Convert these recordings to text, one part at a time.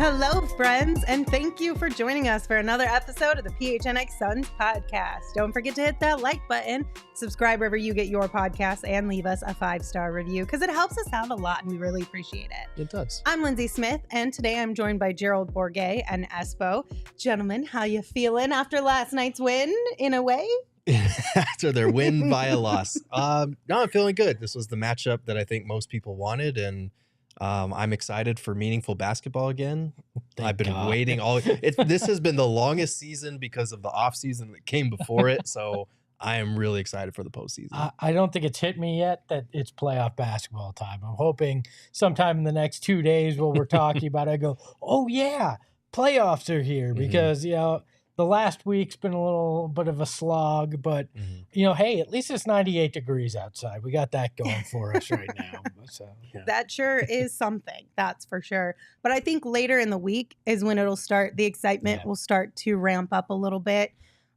Hello, friends, and thank you for joining us for another episode of the PHNX Suns Podcast. Don't forget to hit that like button, subscribe wherever you get your podcasts, and leave us a 5-star review because it helps us out a lot and we really appreciate it. It does. I'm Lindsay Smith, and today I'm joined by Gerald Bourget and Espo. Gentlemen, how you feeling after last night's win, in a way? After their win by a loss. No, I'm feeling good. This was the matchup that I think most people wanted, and I'm excited for meaningful basketball again. I've been waiting this has been the longest season because of the off season that came before it. So I am really excited for the postseason. I don't think it's hit me yet that it's playoff basketball time. I'm hoping sometime in the next 2 days while we're talking about it, I go, oh yeah, playoffs are here, because, you know, the last week's been a little bit of a slog, but, you know, hey, at least it's 98 degrees outside. We got that going for us right now. So, yeah. That sure is something, that's for sure. But I think later in the week is when it'll start, the excitement will start to ramp up a little bit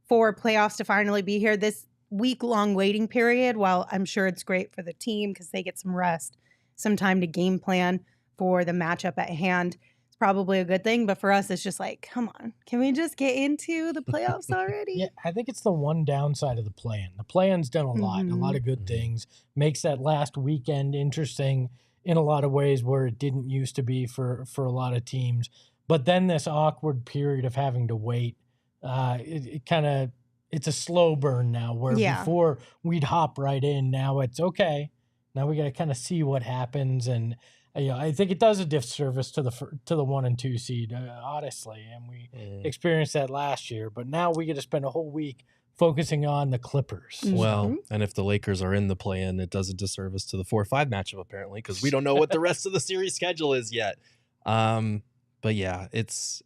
for playoffs to finally be here. This week-long waiting period, while I'm sure it's great for the team because they get some rest, some time to game plan for the matchup at hand, probably a good thing, but for us it's just like, come on, can we just get into the playoffs already? Yeah, I think it's the one downside of the play-in. The play-in's done a lot of good things, makes that last weekend interesting in a lot of ways where it didn't used to be for a lot of teams. But then this awkward period of having to wait, it's a slow burn now, where before we'd hop right in, now it's okay, now we got to kind of see what happens. And I think it does a disservice to the 1 and 2 seed, honestly, and we experienced that last year. But now we get to spend a whole week focusing on the Clippers. Well, and if the Lakers are in the play-in, it does a disservice to the 4-5 matchup, apparently, because we don't know what the rest of the series schedule is yet. But yeah, it's.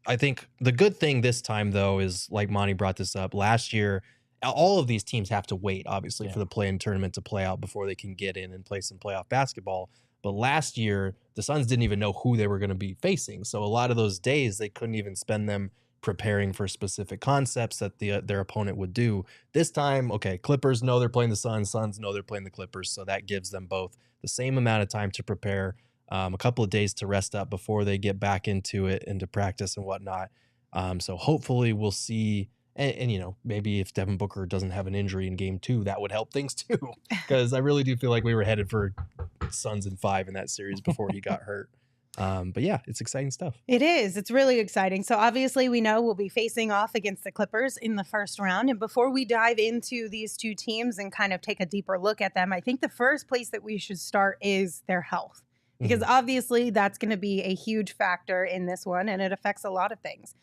I think the good thing this time, though, is, like Monty brought this up, last year, all of these teams have to wait, obviously, for the play-in tournament to play out before they can get in and play some playoff basketball. But last year, the Suns didn't even know who they were going to be facing. So a lot of those days, they couldn't even spend them preparing for specific concepts that their opponent would do. This time, okay, Clippers know they're playing the Suns. Suns know they're playing the Clippers. So that gives them both the same amount of time to prepare, a couple of days to rest up before they get back into it, into practice and whatnot. So hopefully we'll see. And, you know, maybe if Devin Booker doesn't have an injury in game 2, that would help things too. Because I really do feel like we were headed for Suns in 5 in that series before he got hurt. But yeah, it's exciting stuff. It is. It's really exciting. So obviously we know we'll be facing off against the Clippers in the first round. And before we dive into these two teams and kind of take a deeper look at them, I think the first place that we should start is their health. Because obviously that's going to be a huge factor in this one, and it affects a lot of things.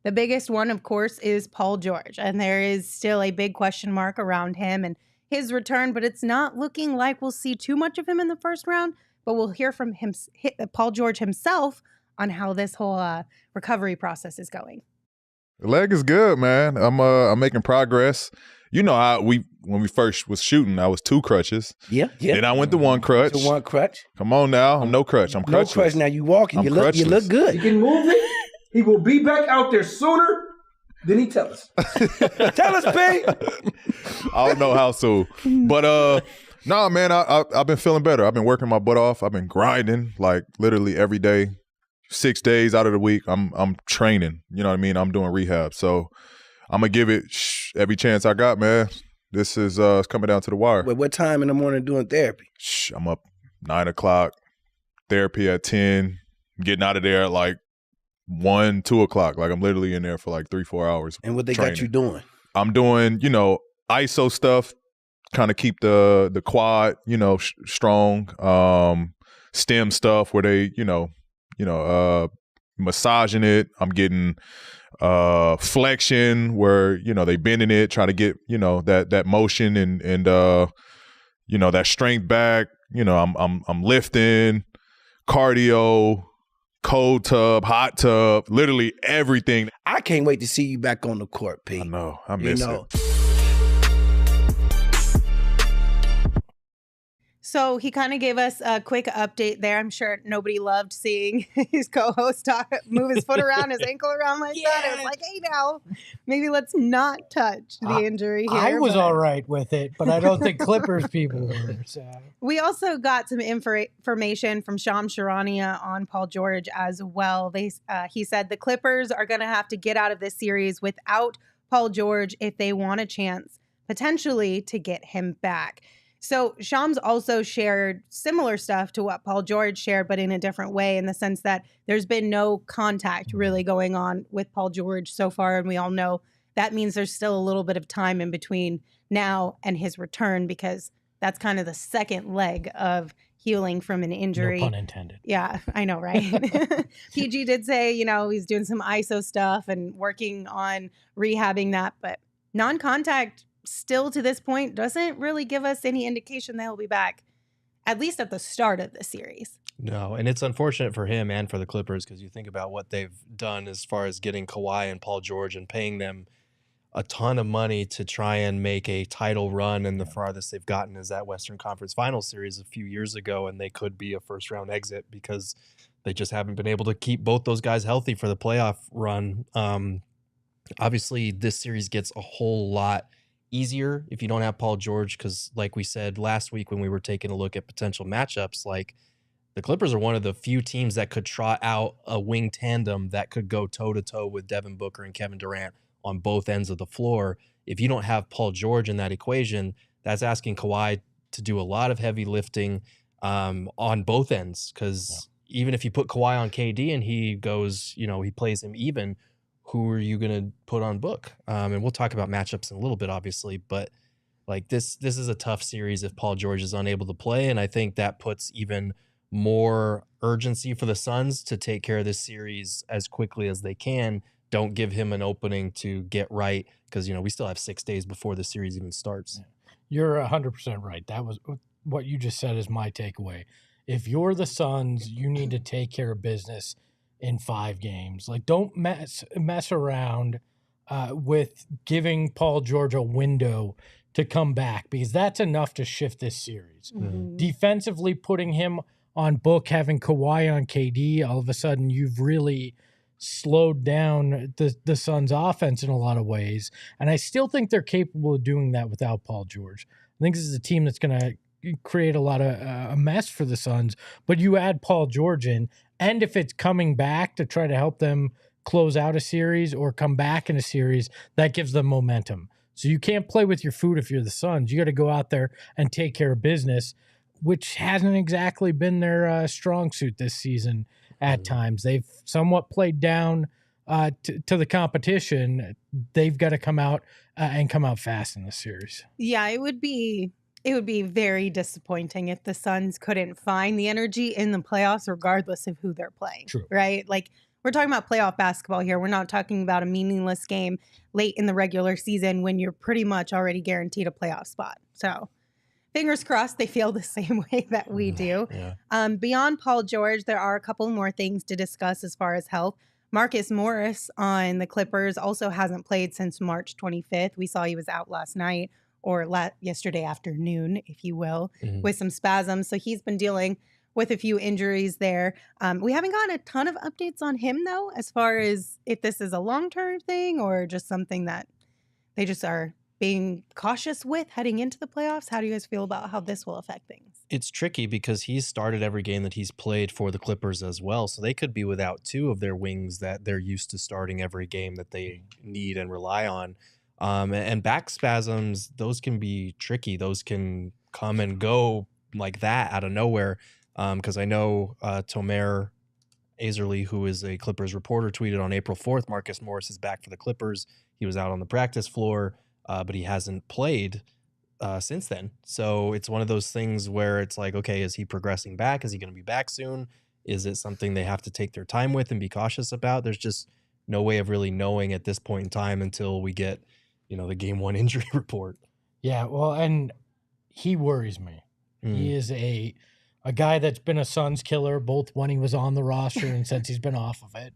The biggest one, of course, is Paul George, and there is still a big question mark around him and his return, but it's not looking like we'll see too much of him in the first round, but we'll hear from Paul George himself on how this whole recovery process is going. The leg is good, man. I'm making progress. You know, when we first was shooting, I was 2 crutches. Yeah. Then I went to 1 crutch. To 1 crutch. Come on now, I'm no crutch. I'm crutchless. No crutch. Now you walking. You look good. You can move it. He will be back out there sooner than he tell us. Tell us, P. I don't know how soon. But nah, man, I've been feeling better. I've been working my butt off. I've been grinding like literally every day, 6 days out of the week. I'm training. You know what I mean? I'm doing rehab. So I'm gonna give it every chance I got, man. This is it's coming down to the wire. Wait, what time in the morning doing therapy? I'm up 9 o'clock. Therapy at 10. Getting out of there at like 1, 2 o'clock. Like I'm literally in there for like 3-4 hours. And what they got you doing? I'm doing, you know, ISO stuff, kind of keep the quad, you know, strong. Stem stuff where they, massaging it. I'm getting flexion where, you know, they bending it, try to get, you know, that motion and you know, that strength back. You know, I'm lifting, cardio, cold tub, hot tub, literally everything. I can't wait to see you back on the court, P. I know. I miss it. So he kind of gave us a quick update there. I'm sure nobody loved seeing his co-host move his foot around, his ankle around like that. It was like, hey, now, maybe let's not touch the injury here. I was all right with it, but I don't think Clippers people were. So. We also got some information from Shams Charania on Paul George as well. He said the Clippers are going to have to get out of this series without Paul George if they want a chance, potentially, to get him back. So Shams also shared similar stuff to what Paul George shared, but in a different way, in the sense that there's been no contact really going on with Paul George so far. And we all know that means there's still a little bit of time in between now and his return, because that's kind of the second leg of healing from an injury. No pun intended. Yeah, I know, right? PG did say, he's doing some ISO stuff and working on rehabbing that, but non-contact still to this point doesn't really give us any indication that he'll be back, at least at the start of the series. No, and it's unfortunate for him and for the Clippers, because you think about what they've done as far as getting Kawhi and Paul George and paying them a ton of money to try and make a title run, and the farthest they've gotten is that Western Conference Finals series a few years ago, and they could be a first-round exit because they just haven't been able to keep both those guys healthy for the playoff run. Obviously, this series gets a whole lot easier if you don't have Paul George, because like we said last week when we were taking a look at potential matchups, like the Clippers are one of the few teams that could trot out a wing tandem that could go toe-to-toe with Devin Booker and Kevin Durant on both ends of the floor. If you don't have Paul George in that equation, that's asking Kawhi to do a lot of heavy lifting on both ends, because even if you put Kawhi on KD and he goes, he plays him even, who are you going to put on Book? And we'll talk about matchups in a little bit, obviously, but like this is a tough series if Paul George is unable to play. And I think that puts even more urgency for the Suns to take care of this series as quickly as they can. Don't give him an opening to get right, because, we still have 6 days before the series even starts. You're 100% right. That was what you just said is my takeaway. If you're the Suns, you need to take care of business in 5 games. Like, don't mess around with giving Paul George a window to come back, because that's enough to shift this series. Mm-hmm. Defensively, putting him on Book, having Kawhi on KD, all of a sudden you've really slowed down the Suns' offense in a lot of ways. And I still think they're capable of doing that without Paul George. I think this is a team that's going to create a lot of a mess for the Suns, but you add Paul George in, and if it's coming back to try to help them close out a series or come back in a series, that gives them momentum. So you can't play with your food if you're the Suns. You got to go out there and take care of business, which hasn't exactly been their strong suit this season at times. They've somewhat played down to the competition. They've got to come out and come out fast in this series. Yeah, it would be very disappointing if the Suns couldn't find the energy in the playoffs, regardless of who they're playing. True. Right? Like, we're talking about playoff basketball here. We're not talking about a meaningless game late in the regular season when you're pretty much already guaranteed a playoff spot. So fingers crossed they feel the same way that we do. Yeah. Beyond Paul George, there are a couple more things to discuss as far as health. Marcus Morris on the Clippers also hasn't played since March 25th. We saw he was out last night, or yesterday afternoon, if you will, with some spasms. So he's been dealing with a few injuries there. We haven't gotten a ton of updates on him, though, as far as if this is a long-term thing or just something that they just are being cautious with heading into the playoffs. How do you guys feel about how this will affect things? It's tricky because he's started every game that he's played for the Clippers as well. So they could be without 2 of their wings that they're used to starting every game that they need and rely on. And back spasms, those can be tricky. Those can come and go like that out of nowhere. Because I know Tomer Azerly, who is a Clippers reporter, tweeted on April 4th, Marcus Morris is back for the Clippers. He was out on the practice floor, but he hasn't played since then. So it's one of those things where it's like, okay, is he progressing back? Is he going to be back soon? Is it something they have to take their time with and be cautious about? There's just no way of really knowing at this point in time until we get, the game 1 injury report. Yeah, well, and he worries me. He is a guy that's been a Suns killer, both when he was on the roster and since he's been off of it.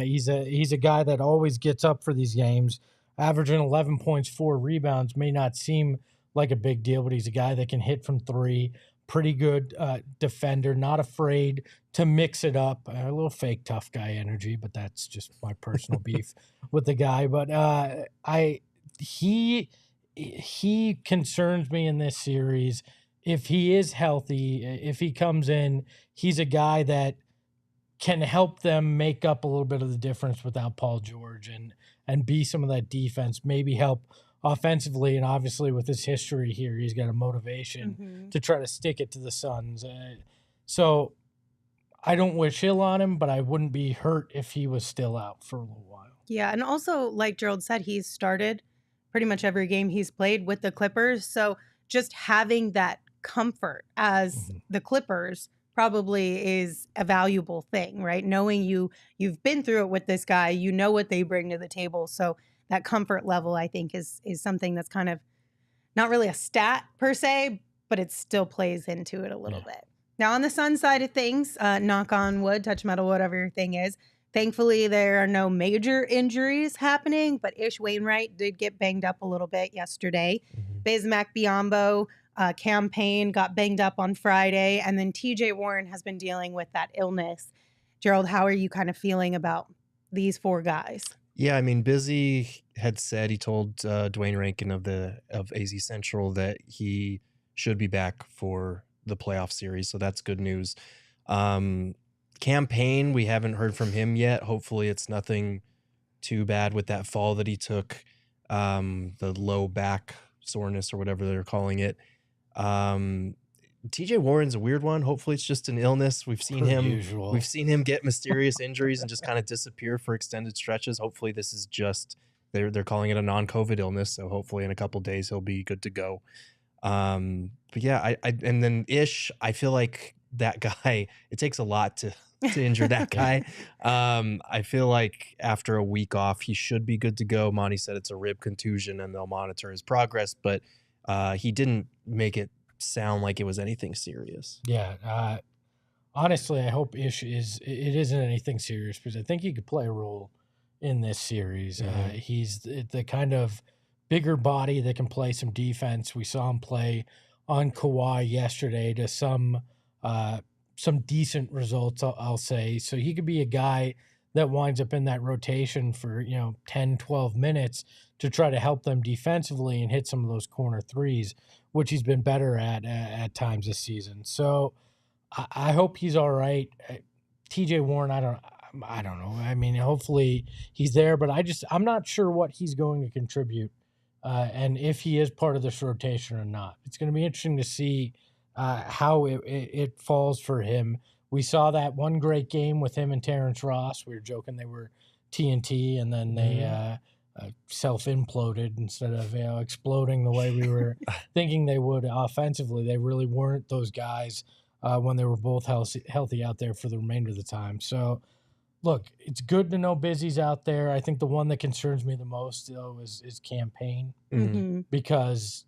He's a guy that always gets up for these games, averaging 11 points, 4 rebounds. May not seem like a big deal, but he's a guy that can hit from 3, pretty good defender, not afraid to mix it up. A little fake tough guy energy, but that's just my personal beef with the guy. But he concerns me in this series. If he is healthy, if he comes in, he's a guy that can help them make up a little bit of the difference without Paul George and be some of that defense, maybe help offensively. And obviously with his history here, he's got a motivation to try to stick it to the Suns. So I don't wish ill on him, but I wouldn't be hurt if he was still out for a little while. Yeah, and also, like Gerald said, he's started pretty much every game he's played with the Clippers. So just having that comfort as the Clippers probably is a valuable thing, right? Knowing you've been through it with this guy, you know what they bring to the table. So that comfort level, I think, is something that's kind of not really a stat per se, but it still plays into it a little bit. Now, on the Sun side of things, knock on wood, touch metal, whatever your thing is, thankfully there are no major injuries happening, but Ish Wainwright did get banged up a little bit yesterday. Bismack Biyombo, campaign got banged up on Friday, and then TJ Warren has been dealing with that illness. Gerald, how are you kind of feeling about these four guys? Yeah, I mean, Busy had said, he told Dwayne Rankin of AZ Central that he should be back for the playoff series, so that's good news. Campaign, we haven't heard from him yet. Hopefully it's nothing too bad with that fall that he took, the low back soreness or whatever they're calling it. TJ Warren's a weird one. Hopefully it's just an illness. We've seen him get mysterious injuries and just kind of disappear for extended stretches. Hopefully this is just they're calling it a non-COVID illness, so hopefully in a couple days he'll be good to go. But yeah, I and then Ish, I feel like that guy, it takes a lot to injure that guy. I feel like after a week off, he should be good to go. Monty said it's a rib contusion and they'll monitor his progress, but he didn't make it sound like it was anything serious. Yeah. Honestly, I hope Ish isn't anything serious, because I think he could play a role in this series. He's the kind of bigger body that can play some defense. We saw him play on Kawhi yesterday to some decent results, I'll say. So he could be a guy that winds up in that rotation for 10, 12 minutes to try to help them defensively and hit some of those corner threes, which he's been better at times this season. So I hope he's all right. TJ Warren, I don't know. I mean, hopefully he's there, but I'm not sure what he's going to contribute, and if he is part of this rotation or not. It's going to be interesting to see how it falls for him. We saw that one great game with him and Terrence Ross. We were joking they were TNT, and then they self-imploded instead of exploding the way we were thinking they would offensively. They really weren't those guys when they were both healthy out there for the remainder of the time. So, look, it's good to know Busy's out there. I think the one that concerns me the most, though, is Campaign. Because,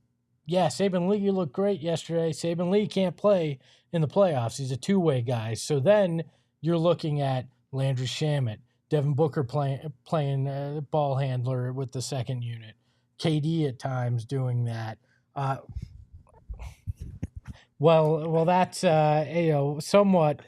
yeah, Saban Lee, you looked great yesterday. Saban Lee can't play in the playoffs. He's a two-way guy. So then you're looking at Landry Shamet, Devin Booker playing ball handler with the second unit, KD at times doing that. Well, that's somewhat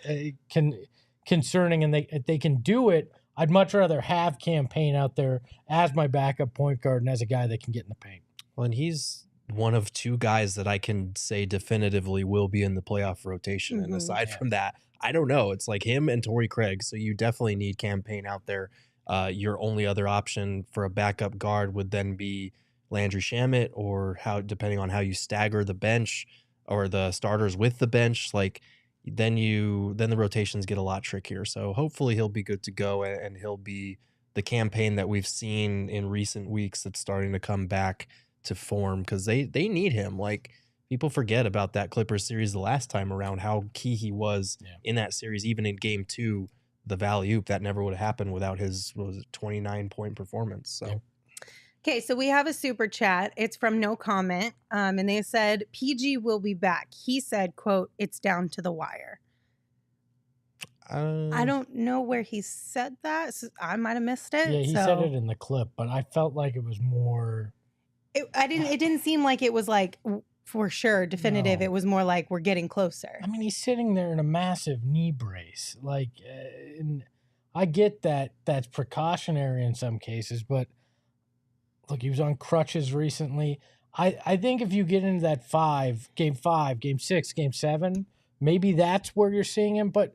concerning, and they can do it. I'd much rather have Campaign out there as my backup point guard and as a guy that can get in the paint. Well, and he's one of two guys that I can say definitively will be in the playoff rotation. And aside from that, I don't know. It's like him and Torrey Craig. So you definitely need Campaign out there. Your only other option for a backup guard would then be Landry Shamet, or depending on how you stagger the bench or the starters with the bench, like then the rotations get a lot trickier. So hopefully he'll be good to go, and he'll be the Campaign that we've seen in recent weeks that's starting to come back to form, because they need him. Like, people forget about that Clippers series the last time around, how key he was in that series. Even in game 2, the Valley-oop, that never would have happened without his 29-point performance. So okay, so we have a super chat. It's from No Comment, and they said PG will be back. He said, quote, "It's down to the wire." I don't know where he said that. So I might have missed it. Yeah, he said it in the clip, but I felt like it was more. It didn't seem like it was like for sure definitive. No. It was more like we're getting closer. I mean, he's sitting there in a massive knee brace. Like, and I get that that's precautionary in some cases, but look, he was on crutches recently. I think if you get into that game 5, game 6, game 7, maybe that's where you're seeing him. But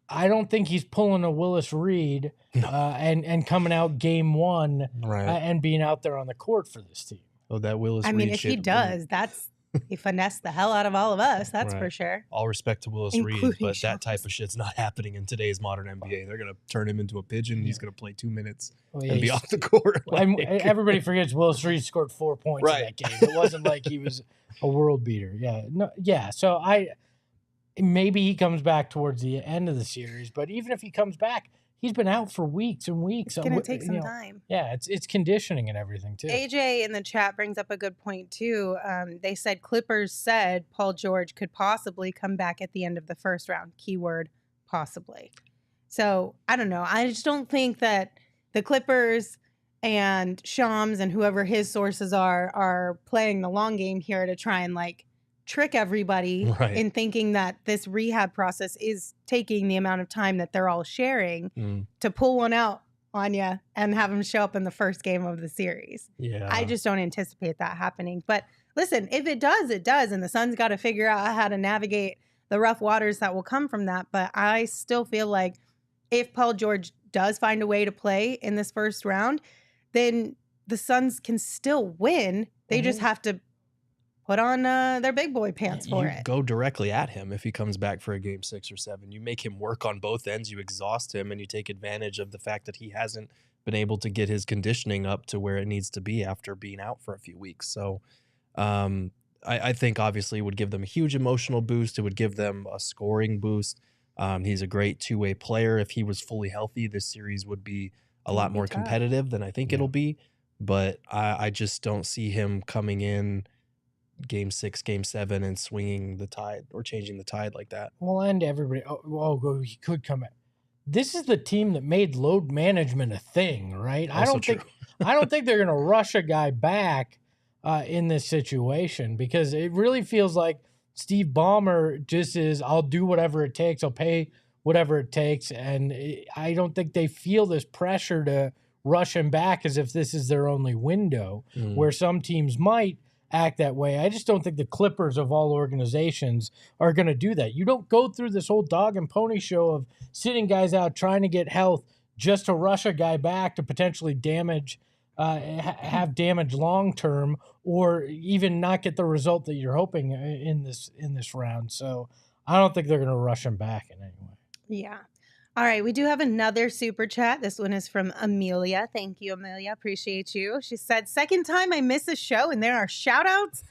I don't think he's pulling a Willis Reed and coming out game 1 and being out there on the court for this team. Oh, that Willis I Reed mean, if he shit, does, he finessed the hell out of all of us. That's for sure. All respect to Willis Reed, Including but Sean. that type of shit's not happening in today's modern NBA. They're going to turn him into a pigeon. He's going to play 2 minutes and be off the court. Everybody forgets Willis Reed scored 4 points in that game. It wasn't like he was a world beater. So maybe he comes back towards the end of the series, but even if he comes back, he's been out for weeks and weeks. It's going to take some time. Yeah, it's conditioning and everything too. AJ in the chat brings up a good point too. They said Clippers said Paul George could possibly come back at the end of the first round. Keyword possibly. So I don't know. I just don't think that the Clippers and Shams and whoever his sources are playing the long game here to try and trick everybody in thinking that this rehab process is taking the amount of time that they're all sharing to pull one out on you and have them show up in the first game of the series. Yeah. I just don't anticipate that happening. But listen, if it does, it does. And the Suns got to figure out how to navigate the rough waters that will come from that. But I still feel like if Paul George does find a way to play in this first round, then the Suns can still win. They just have to put on their big boy pants for it. Go directly at him if he comes back for a game 6 or 7. You make him work on both ends. You exhaust him, and you take advantage of the fact that he hasn't been able to get his conditioning up to where it needs to be after being out for a few weeks. So I think obviously it would give them a huge emotional boost. It would give them a scoring boost. He's a great two-way player. If he was fully healthy, this series would be a lot more competitive than I think it'll be. But I just don't see him coming in game 6, game 7 and swinging the tide or changing the tide like that. Well, and everybody, he could come in. This is the team that made load management a thing, right? I don't think they're going to rush a guy back in this situation, because it really feels like Steve Ballmer just is, I'll do whatever it takes. I'll pay whatever it takes. And I don't think they feel this pressure to rush him back as if this is their only window, where some teams might act that way. I just don't think the Clippers of all organizations are going to do that. You don't go through this whole dog and pony show of sitting guys out trying to get health just to rush a guy back to potentially have damage long term, or even not get the result that you're hoping in this round. So I don't think they're going to rush him back in any way. Yeah. All right, we do have another super chat. This one is from Amelia. Thank you, Amelia. Appreciate you. She said, second time I miss a show and there are shout outs.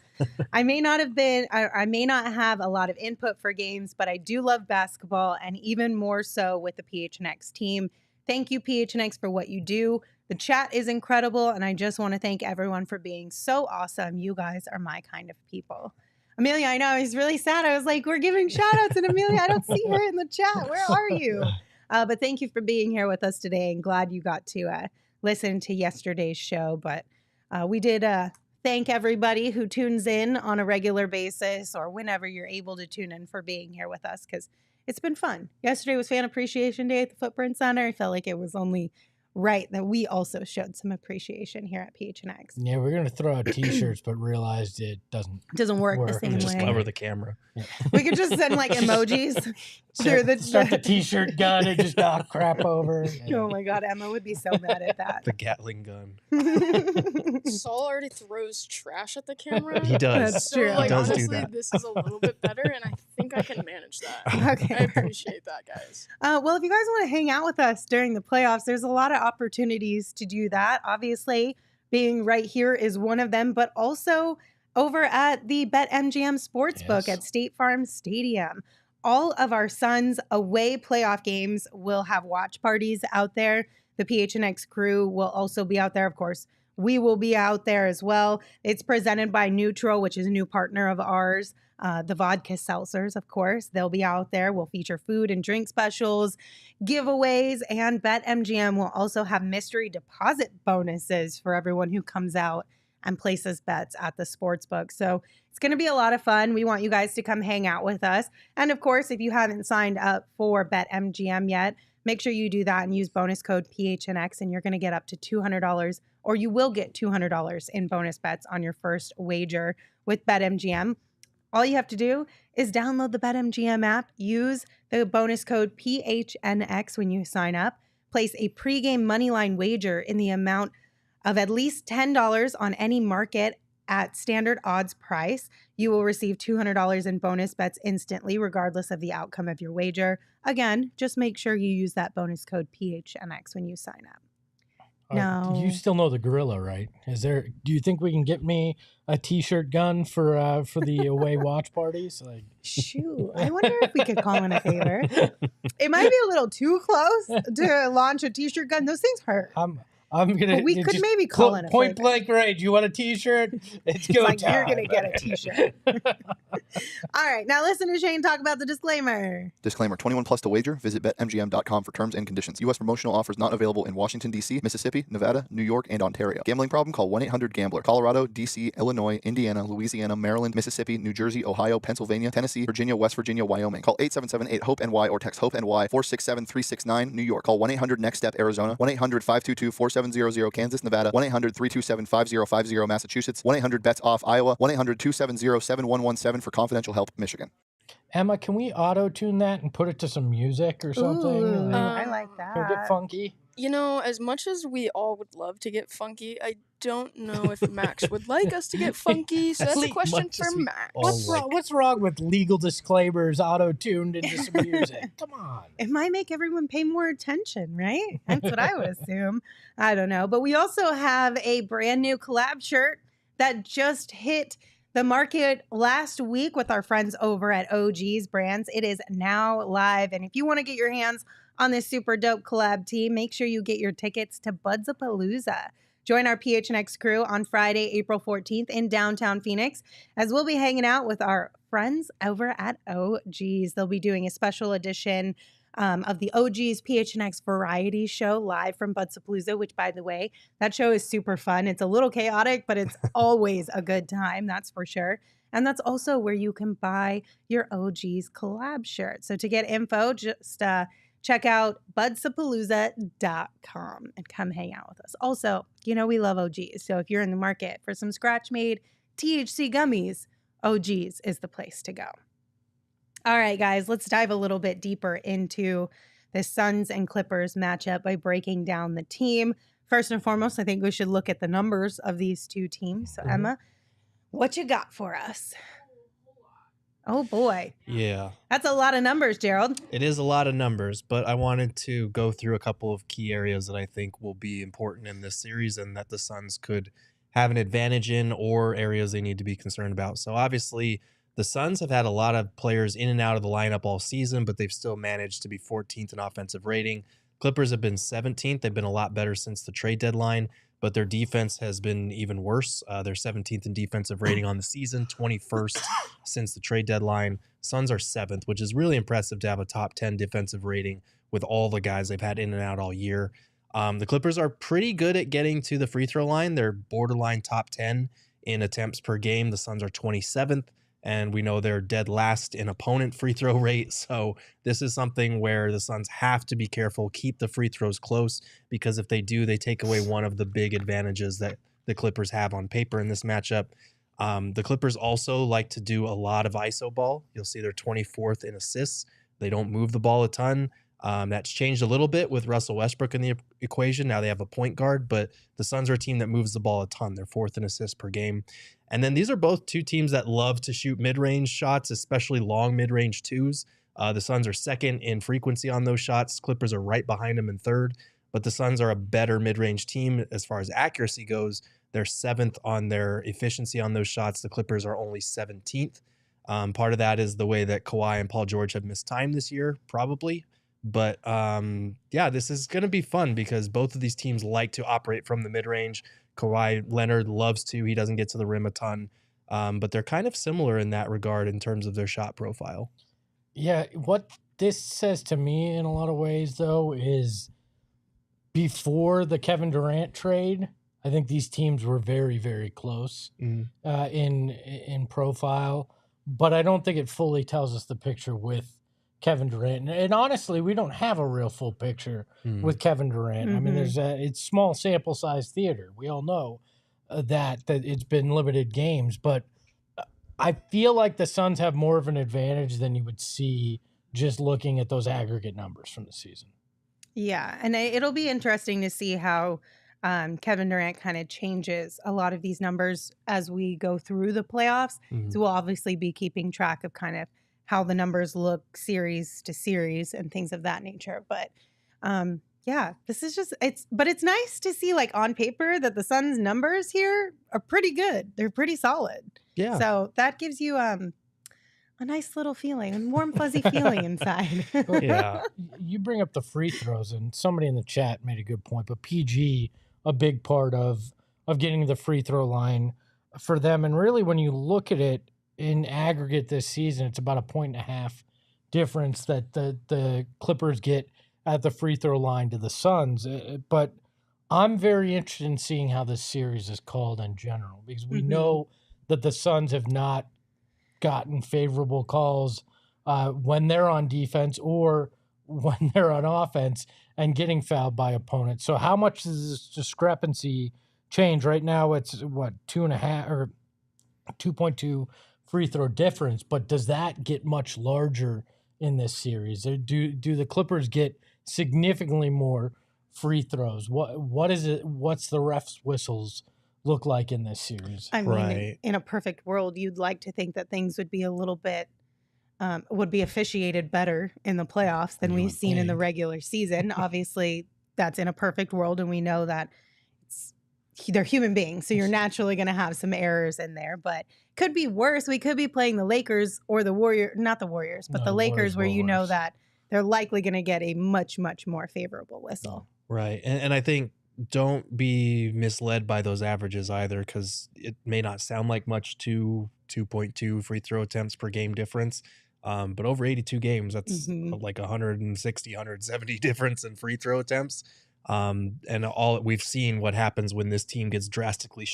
I may not have a lot of input for games, but I do love basketball, and even more so with the PHNX team. Thank you, PHNX, for what you do. The chat is incredible, and I just want to thank everyone for being so awesome. You guys are my kind of people. Amelia, I know, he's really sad. I was like, we're giving shout outs, and Amelia, I don't see her in the chat. Where are you? But thank you for being here with us today, and glad you got to listen to yesterday's show. But we did thank everybody who tunes in on a regular basis, or whenever you're able to tune in, for being here with us, because it's been fun. Yesterday was Fan Appreciation Day at the Footprint Center. I felt like it was only right that we also showed some appreciation here at PHNX. Yeah, we're going to throw out T-shirts, but realized it doesn't work the same Just way. cover the camera. Yeah. We could just send emojis through start the T-shirt gun and just knock crap over. Yeah. Oh my God, Emma would be so mad at that. The Gatling gun. Saul already throws trash at the camera. He does. That's So, true. He does do honestly, that. this is a little bit better, and I think I can manage that. Okay. I appreciate that, guys. Well, if you guys want to hang out with us during the playoffs, there's a lot of opportunities to do that. Obviously, being right here is one of them, but also over at the BetMGM Sportsbook at State Farm Stadium. All of our Suns away playoff games will have watch parties out there. The PHNX crew will also be out there, of course. We will be out there as well. It's presented by Neutral, which is a new partner of ours. The vodka seltzers, of course. They'll be out there. We'll feature food and drink specials, giveaways, and BetMGM will also have mystery deposit bonuses for everyone who comes out and places bets at the sportsbook. So it's going to be a lot of fun. We want you guys to come hang out with us. And of course, if you haven't signed up for BetMGM yet, make sure you do that and use bonus code PHNX, and you're going to get up to $200, or you will get $200 in bonus bets on your first wager with BetMGM. All you have to do is download the BetMGM app, use the bonus code PHNX when you sign up, place a pregame moneyline wager in the amount of at least $10 on any market at standard odds price. You will receive $200 in bonus bets instantly, regardless of the outcome of your wager. Again, just make sure you use that bonus code PHNX when you sign up. No. You still know the gorilla, right? Do you think we can get me a t-shirt gun for the away watch parties? Like, shoot, I wonder if we could call in a favor. It might be a little too close to launch a t-shirt gun. Those things hurt. I'm gonna. But we could maybe call in a point favor. blank range. You want a t-shirt? It's go like time. You're gonna get a t-shirt. All right, now listen to Shane talk about the disclaimer. Disclaimer, 21 plus to wager. Visit BetMGM.com for terms and conditions. U.S. promotional offers not available in Washington, D.C., Mississippi, Nevada, New York, and Ontario. Gambling problem? Call 1-800-GAMBLER. Colorado, D.C., Illinois, Indiana, Louisiana, Maryland, Mississippi, New Jersey, Ohio, Pennsylvania, Tennessee, Virginia, West Virginia, Wyoming. Call 877-8-HOPE-NY or text HOPE-NY 467-369, New York. Call 1-800-NEXT-STEP, Arizona. 1-800-522-4700, Kansas, Nevada. 1-800-327-5050, Massachusetts. 1-800-BETS-OFF, Iowa. 1-800-270-7117 for confidential help, Michigan. Emma, can we auto-tune that and put it to some music or something? Ooh, I like that. Can we get funky? You know, as much as we all would love to get funky, I don't know if Max would like us to get funky. So that's a question for Max. What's wrong with legal disclaimers auto-tuned into some music? Come on. It might make everyone pay more attention, right? That's what I would assume. I don't know. But we also have a brand new collab shirt that just hit the market last week with our friends over at OG's Brands. It is now live. And if you want to get your hands on this super dope collab team, make sure you get your tickets to Budzapalooza. Join our PHNX crew on Friday, April 14th in downtown Phoenix, as we'll be hanging out with our friends over at OG's. They'll be doing a special edition of the OG's PHNX Variety Show live from Budzapalooza, which, by the way, that show is super fun. It's a little chaotic, but it's always a good time, that's for sure. And that's also where you can buy your OG's collab shirt. So to get info, just check out budzapalooza.com and come hang out with us. Also, you know we love OG's. So if you're in the market for some scratch-made THC gummies, OG's is the place to go. All right, guys, let's dive a little bit deeper into the Suns and Clippers matchup by breaking down the team. First and foremost, I think we should look at the numbers of these two teams. So, Emma, what you got for us? Oh, boy. Yeah. That's a lot of numbers, Gerald. It is a lot of numbers, but I wanted to go through a couple of key areas that I think will be important in this series and that the Suns could have an advantage in, or areas they need to be concerned about. So obviously the Suns have had a lot of players in and out of the lineup all season, but they've still managed to be 14th in offensive rating. Clippers have been 17th. They've been a lot better since the trade deadline, but their defense has been even worse. They're 17th in defensive rating on the season, 21st since the trade deadline. Suns are 7th, which is really impressive to have a top 10 defensive rating with all the guys they've had in and out all year. The Clippers are pretty good at getting to the free throw line. They're borderline top 10 in attempts per game. The Suns are 27th, and we know they're dead last in opponent free throw rate. So this is something where the Suns have to be careful, keep the free throws close, because if they do, they take away one of the big advantages that the Clippers have on paper in this matchup. The Clippers also like to do a lot of ISO ball. You'll see they're 24th in assists. They don't move the ball a ton. That's changed a little bit with Russell Westbrook in the equation. Now they have a point guard, but the Suns are a team that moves the ball a ton. They're 4th in assists per game. And then these are both two teams that love to shoot mid-range shots, especially long mid-range twos. The Suns are 2nd in frequency on those shots. Clippers are right behind them in 3rd, but the Suns are a better mid-range team as far as accuracy goes. They're 7th on their efficiency on those shots. The Clippers are only 17th. Part of that is the way that Kawhi and Paul George have missed time this year, probably. But yeah, this is going to be fun because both of these teams like to operate from the mid-range. Kawhi Leonard loves to. He doesn't get to the rim a ton. But they're kind of similar in that regard in terms of their shot profile. Yeah, what this says to me in a lot of ways, though, is before the Kevin Durant trade, I think these teams were very, very close in profile, but I don't think it fully tells us the picture with Kevin Durant. And honestly, we don't have a real full picture with Kevin Durant. I mean, it's small sample size theater. We all know that it's been limited games, but I feel like the Suns have more of an advantage than you would see just looking at those aggregate numbers from the season. Yeah, and it'll be interesting to see how Kevin Durant kind of changes a lot of these numbers as we go through the playoffs. So we'll obviously be keeping track of kind of how the numbers look series to series and things of that nature. But yeah, this is just it's nice to see like on paper that the Suns numbers here are pretty good. They're pretty solid. Yeah. So that gives you a nice little feeling, a warm, fuzzy feeling inside. Yeah. You bring up the free throws, and somebody in the chat made a good point, but PG, a big part of getting the free throw line for them. And really, when you look at it in aggregate this season, it's about 1.5 difference that the Clippers get at the free throw line to the Suns. But I'm very interested in seeing how this series is called in general, because we know that the Suns have not gotten favorable calls when they're on defense or when they're on offense and getting fouled by opponents. So how much does this discrepancy change? Right now it's 2.5 or 2.2 free throw difference, but does that get much larger in this series? Do the Clippers get significantly more free throws? What is it? What's the refs' whistles look like in this series? I mean, in a perfect world, you'd like to think that things would be a little bit would be officiated better in the playoffs than we've seen in the regular season. Obviously, that's in a perfect world, and we know that they're human beings, so you're naturally going to have some errors in there. But could be worse. We could be playing the Lakers or the Warriors, not the Warriors, but the Lakers, where you know that they're likely going to get a much, much more favorable whistle. Right, and I think don't be misled by those averages either, because it may not sound like much to 2.2 free throw attempts per game difference. But over 82 games, that's like 160, 170 difference in free throw attempts. And all we've seen what happens when this team gets drastically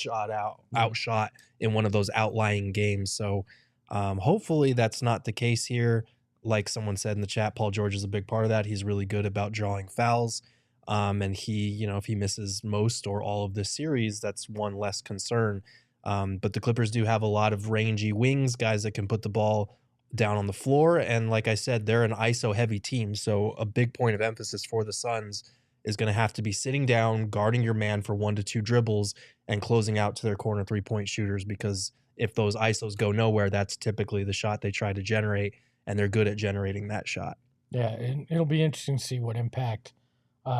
outshot in one of those outlying games. So hopefully that's not the case here. Like someone said in the chat, Paul George is a big part of that. He's really good about drawing fouls. And he, if he misses most or all of this series, that's one less concern. But the Clippers do have a lot of rangy wings, guys that can put the ball down on the floor. And like I said, they're an ISO heavy team. So a big point of emphasis for the Suns is going to have to be sitting down, guarding your man for 1 to 2 dribbles and closing out to their corner 3-point shooters, because if those ISOs go nowhere, that's typically the shot they try to generate, and they're good at generating that shot. Yeah, and it'll be interesting to see what impact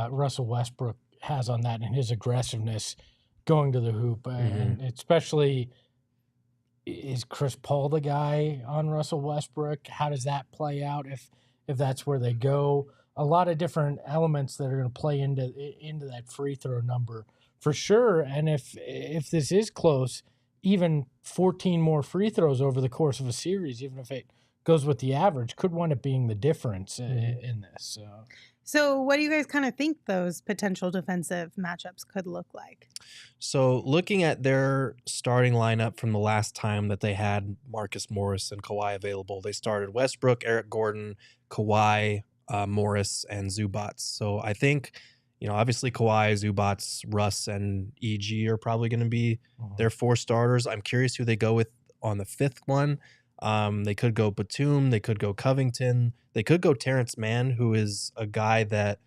Russell Westbrook has on that and his aggressiveness going to the hoop. And especially, is Chris Paul the guy on Russell Westbrook? How does that play out if that's where they go? A lot of different elements that are going to play into that free throw number for sure. And if this is close, even 14 more free throws over the course of a series, even if it goes with the average, could wind up being the difference in this. So what do you guys kind of think those potential defensive matchups could look like? So looking at their starting lineup from the last time that they had Marcus Morris and Kawhi available, they started Westbrook, Eric Gordon, Kawhi, Morris, and Zubats. So I think, obviously Kawhi, Zubats, Russ, and EG are probably going to be their 4 starters. I'm curious who they go with on the 5th one. They could go Batum, they could go Covington, they could go Terrence Mann, who is a guy that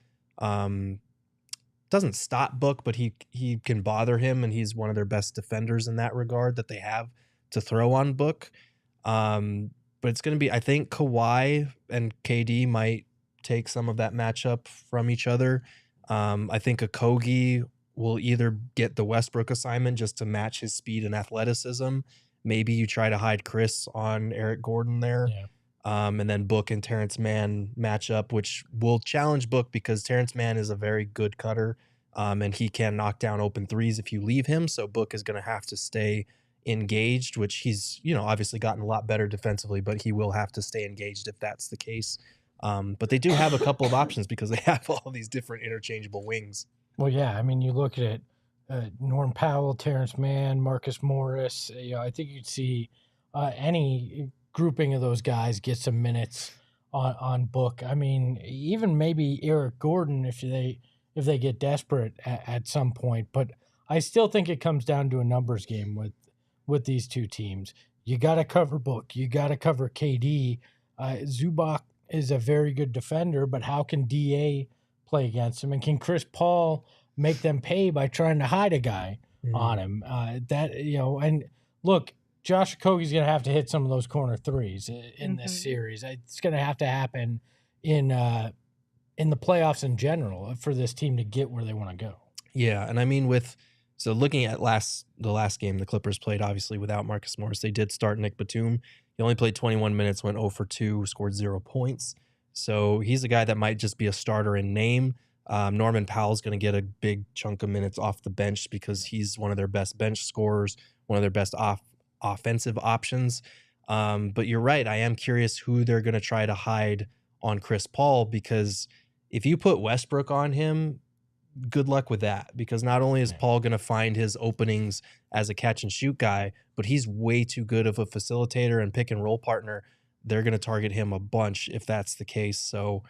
doesn't stop Book, but he can bother him, and he's one of their best defenders in that regard that they have to throw on Book. But it's going to be, I think Kawhi and KD might take some of that matchup from each other. I think Okogie will either get the Westbrook assignment just to match his speed and athleticism. Maybe you try to hide Chris on Eric Gordon there. Yeah. And then Book and Terrence Mann match up, which will challenge Book because Terrence Mann is a very good cutter, and he can knock down open threes if you leave him. So Book is going to have to stay engaged, which he's, obviously gotten a lot better defensively, but he will have to stay engaged if that's the case. But they do have a couple of options because they have all these different interchangeable wings. Well, yeah, I mean, you look at it, Norm Powell, Terrence Mann, Marcus Morris. I think you'd see any grouping of those guys get some minutes on Book. I mean, even maybe Eric Gordon if they get desperate at some point. But I still think it comes down to a numbers game with these two teams. You got to cover Book. You got to cover KD. Zubac is a very good defender, but how can DA play against him? And can Chris Paul make them pay by trying to hide a guy on him? And look, Josh Okogie's going to have to hit some of those corner threes in this series. It's going to have to happen in the playoffs in general for this team to get where they want to go. Yeah, and I mean so looking at the last game the Clippers played, obviously without Marcus Morris, they did start Nick Batum. He only played 21 minutes, went 0 for 2, scored 0 points. So he's a guy that might just be a starter in name. Norman Powell's going to get a big chunk of minutes off the bench because he's one of their best bench scorers, one of their best offensive options. But you're right. I am curious who they're going to try to hide on Chris Paul, because if you put Westbrook on him, good luck with that, because not only is Paul going to find his openings as a catch and shoot guy, but he's way too good of a facilitator and pick and roll partner. They're going to target him a bunch if that's the case. So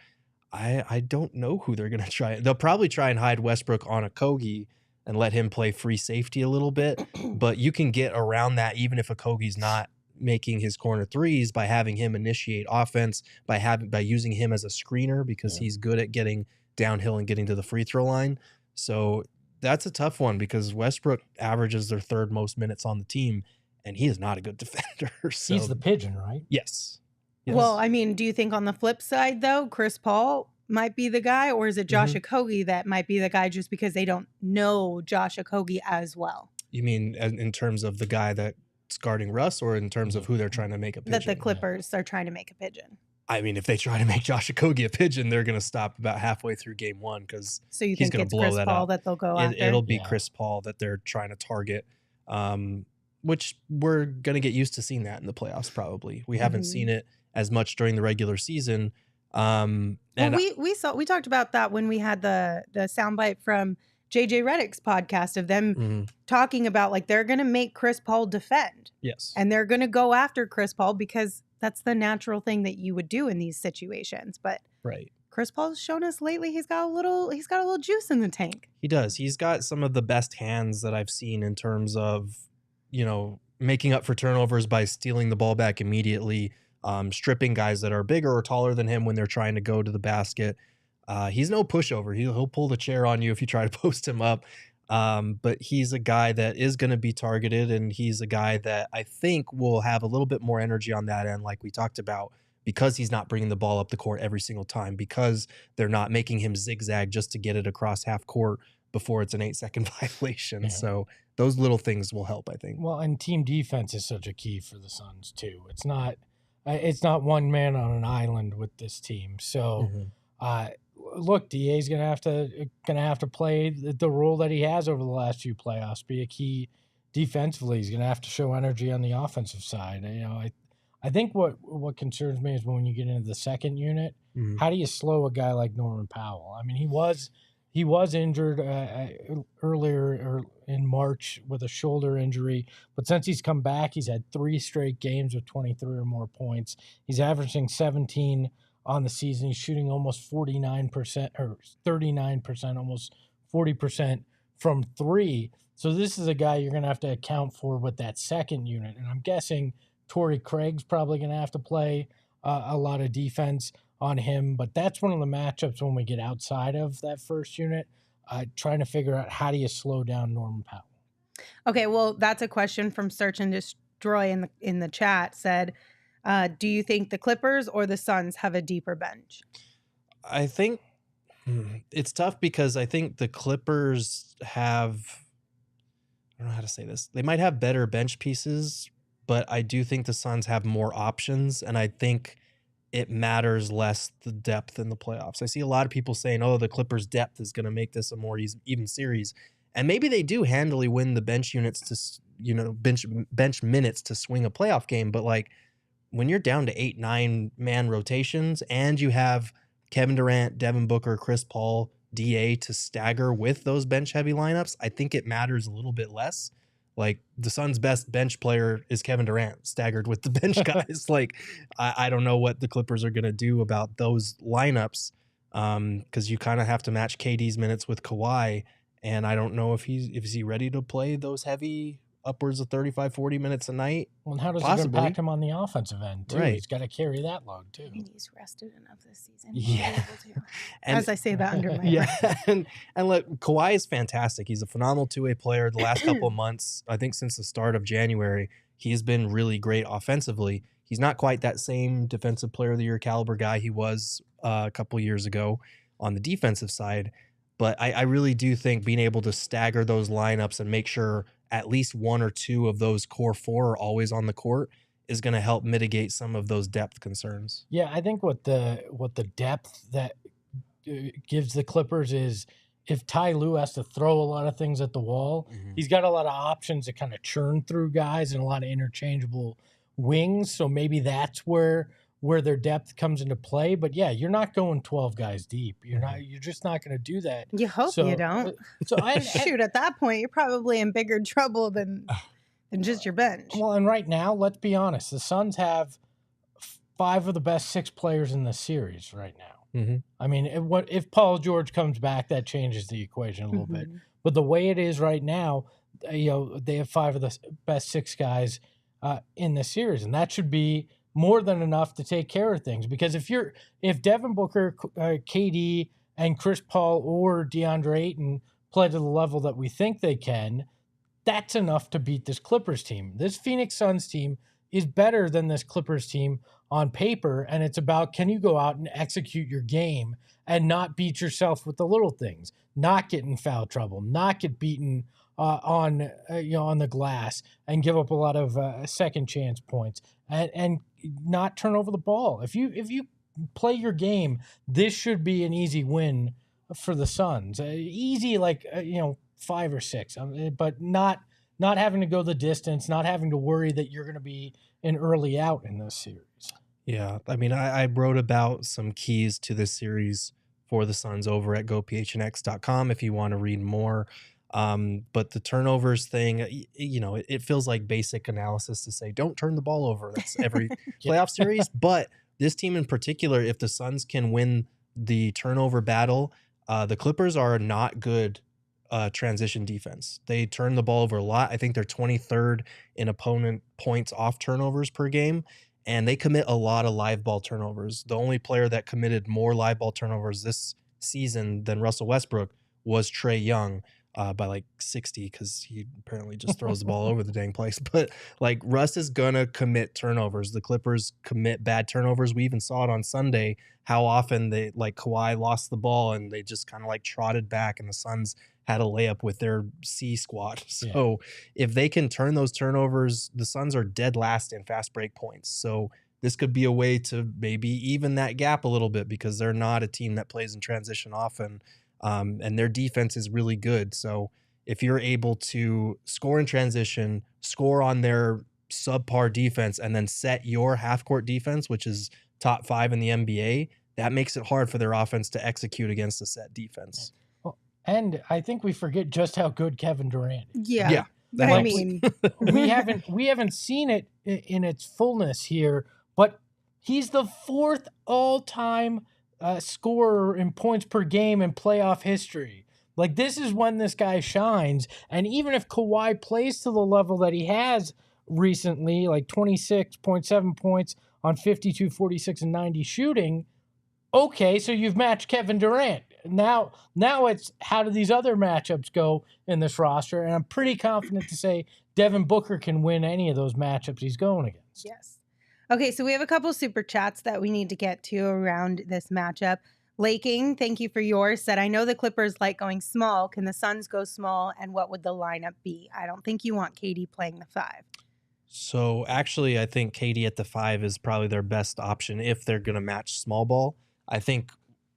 I don't know who they're going to try. They'll probably try and hide Westbrook on Okogie and let him play free safety a little bit, but you can get around that even if Okogie's not making his corner threes by having him initiate offense, by using him as a screener, because he's good at getting downhill and getting to the free throw line. So that's a tough one, because Westbrook averages their third most minutes on the team, and he is not a good defender. So he's the pigeon, right? Yes. Well, I mean, do you think on the flip side, though, Chris Paul might be the guy, or is it Josh Okogie that might be the guy just because they don't know Josh Okogie as well? You mean in terms of the guy that's guarding Russ, or in terms of who they're trying to make a pigeon? That the Clippers are trying to make a pigeon. I mean, if they try to make Josh Okogie a pigeon, they're going to stop about halfway through game one, because so you he's think going it's to blow Chris that Paul up. That they'll go after? It'll be Chris Paul that they're trying to target, which we're going to get used to seeing that in the playoffs probably. We haven't seen it as much during the regular season. And we talked about that when we had the soundbite from JJ Redick's podcast of them talking about, like, they're going to make Chris Paul defend. Yes. And they're going to go after Chris Paul because that's the natural thing that you would do in these situations. But Chris Paul's shown us lately he's got a little juice in the tank. He does. He's got some of the best hands that I've seen in terms of, making up for turnovers by stealing the ball back immediately, stripping guys that are bigger or taller than him when they're trying to go to the basket. He's no pushover. He'll pull the chair on you if you try to post him up. But he's a guy that is going to be targeted, and he's a guy that I think will have a little bit more energy on that end, like we talked about, because he's not bringing the ball up the court every single time, because they're not making him zigzag just to get it across half court before it's an 8-second violation. Yeah. So those little things will help, I think. Well, and team defense is such a key for the Suns too. It's not one man on an island with this team. So, look, DA's gonna have to play the role that he has over the last few playoffs, be a key defensively. He's gonna have to show energy on the offensive side. I think what concerns me is when you get into the second unit, how do you slow a guy like Norman Powell? I mean, he was injured earlier in March with a shoulder injury, but since he's come back, he's had 3 straight games with 23 or more points. He's averaging 17 on the season. He's shooting almost 49% or 39%, almost 40% from 3. So this is a guy you're going to have to account for with that second unit. And I'm guessing Torrey Craig's probably going to have to play a lot of defense on him. But that's one of the matchups when we get outside of that first unit, trying to figure out how do you slow down Norman Powell. Okay, well, that's a question from Search and Destroy in the chat. Said, do you think the Clippers or the Suns have a deeper bench? I think it's tough, because I think the Clippers have, I don't know how to say this, they might have better bench pieces, but I do think the Suns have more options, and I think it matters less the depth in the playoffs. I see a lot of people saying, the Clippers' depth is going to make this a more even series. And maybe they do handily win the bench units to, bench minutes to swing a playoff game. But like when you're down to 8-9 man rotations and you have Kevin Durant, Devin Booker, Chris Paul, DA to stagger with those bench heavy lineups, I think it matters a little bit less. Like the Suns' best bench player is Kevin Durant, staggered with the bench guys. Like I don't know what the Clippers are going to do about those lineups, because you kind of have to match KD's minutes with Kawhi, and I don't know if he's ready to play those heavy upwards of 35, 40 minutes a night. Well, and how does Possibly. it impact him on the offensive end, too? Right. He's got to carry that load, too. I mean, he's rested enough this season. Yeah. As I say that under my breath. Yeah, and look, Kawhi is fantastic. He's a phenomenal two-way player. The last couple of months, I think since the start of January, he's been really great offensively. He's not quite that same defensive player of the year caliber guy he was a couple years ago on the defensive side, but I really do think being able to stagger those lineups and make sure at least one or two of those core four are always on the court is going to help mitigate some of those depth concerns. Yeah, I think what the depth that gives the Clippers is if Ty Lue has to throw a lot of things at the wall, he's got a lot of options to kind of churn through guys and a lot of interchangeable wings. So maybe that's where their depth comes into play. But yeah, you're not going 12 guys deep. You're just not going to do that. You hope you don't. So shoot, at that point, you're probably in bigger trouble than just your bench. Well, and right now, let's be honest, the Suns have 5 of the best 6 players in the series right now. Mm-hmm. I mean, if Paul George comes back, that changes the equation a little bit. But the way it is right now, they have 5 of the best 6 guys in the series, and that should be more than enough to take care of things. Because if Devin Booker, KD, and Chris Paul or DeAndre Ayton play to the level that we think they can, that's enough to beat this Clippers team. This Phoenix Suns team is better than this Clippers team on paper, and it's about, can you go out and execute your game and not beat yourself with the little things, not get in foul trouble, not get beaten on the glass and give up a lot of second chance points, and not turn over the ball. If you play your game, this should be an easy win for the Suns. Easy, 5 or 6, but not having to go the distance, not having to worry that you're going to be an early out in this series. Yeah, I mean, I wrote about some keys to this series for the Suns over at gophnx.com if you want to read more. But the turnovers thing, it feels like basic analysis to say, don't turn the ball over. That's every playoff series. But this team in particular, if the Suns can win the turnover battle, the Clippers are not good transition defense. They turn the ball over a lot. I think they're 23rd in opponent points off turnovers per game, and they commit a lot of live ball turnovers. The only player that committed more live ball turnovers this season than Russell Westbrook was Trae Young, by 60, because he apparently just throws the ball over the dang place. But Russ is gonna commit turnovers. The Clippers commit bad turnovers. We even saw it on Sunday, how often they Kawhi lost the ball and they just kind of trotted back, and the Suns had a layup with their C squad. So if they can turn those turnovers, the Suns are dead last in fast break points. So this could be a way to maybe even that gap a little bit, because they're not a team that plays in transition often. And their defense is really good. So if you're able to score in transition, score on their subpar defense, and then set your half-court defense, which is top 5 in the NBA, that makes it hard for their offense to execute against a set defense. Well, and I think we forget just how good Kevin Durant is. Yeah. That I helps. mean, we haven't seen it in its fullness here, but he's the 4th all-time scorer in points per game in playoff history. This is when this guy shines. And even if Kawhi plays to the level that he has recently, 26.7 points on 52, 46, and 90 shooting, okay, so you've matched Kevin Durant. Now it's how do these other matchups go in this roster? And I'm pretty confident to say Devin Booker can win any of those matchups he's going against. yes. Okay, so we have a couple super chats that we need to get to around this matchup. Laking, thank you for yours, said, I know the Clippers like going small. Can the Suns go small, and what would the lineup be? I don't think you want KD playing the 5. So actually, I think KD at the 5 is probably their best option if they're going to match small ball. I think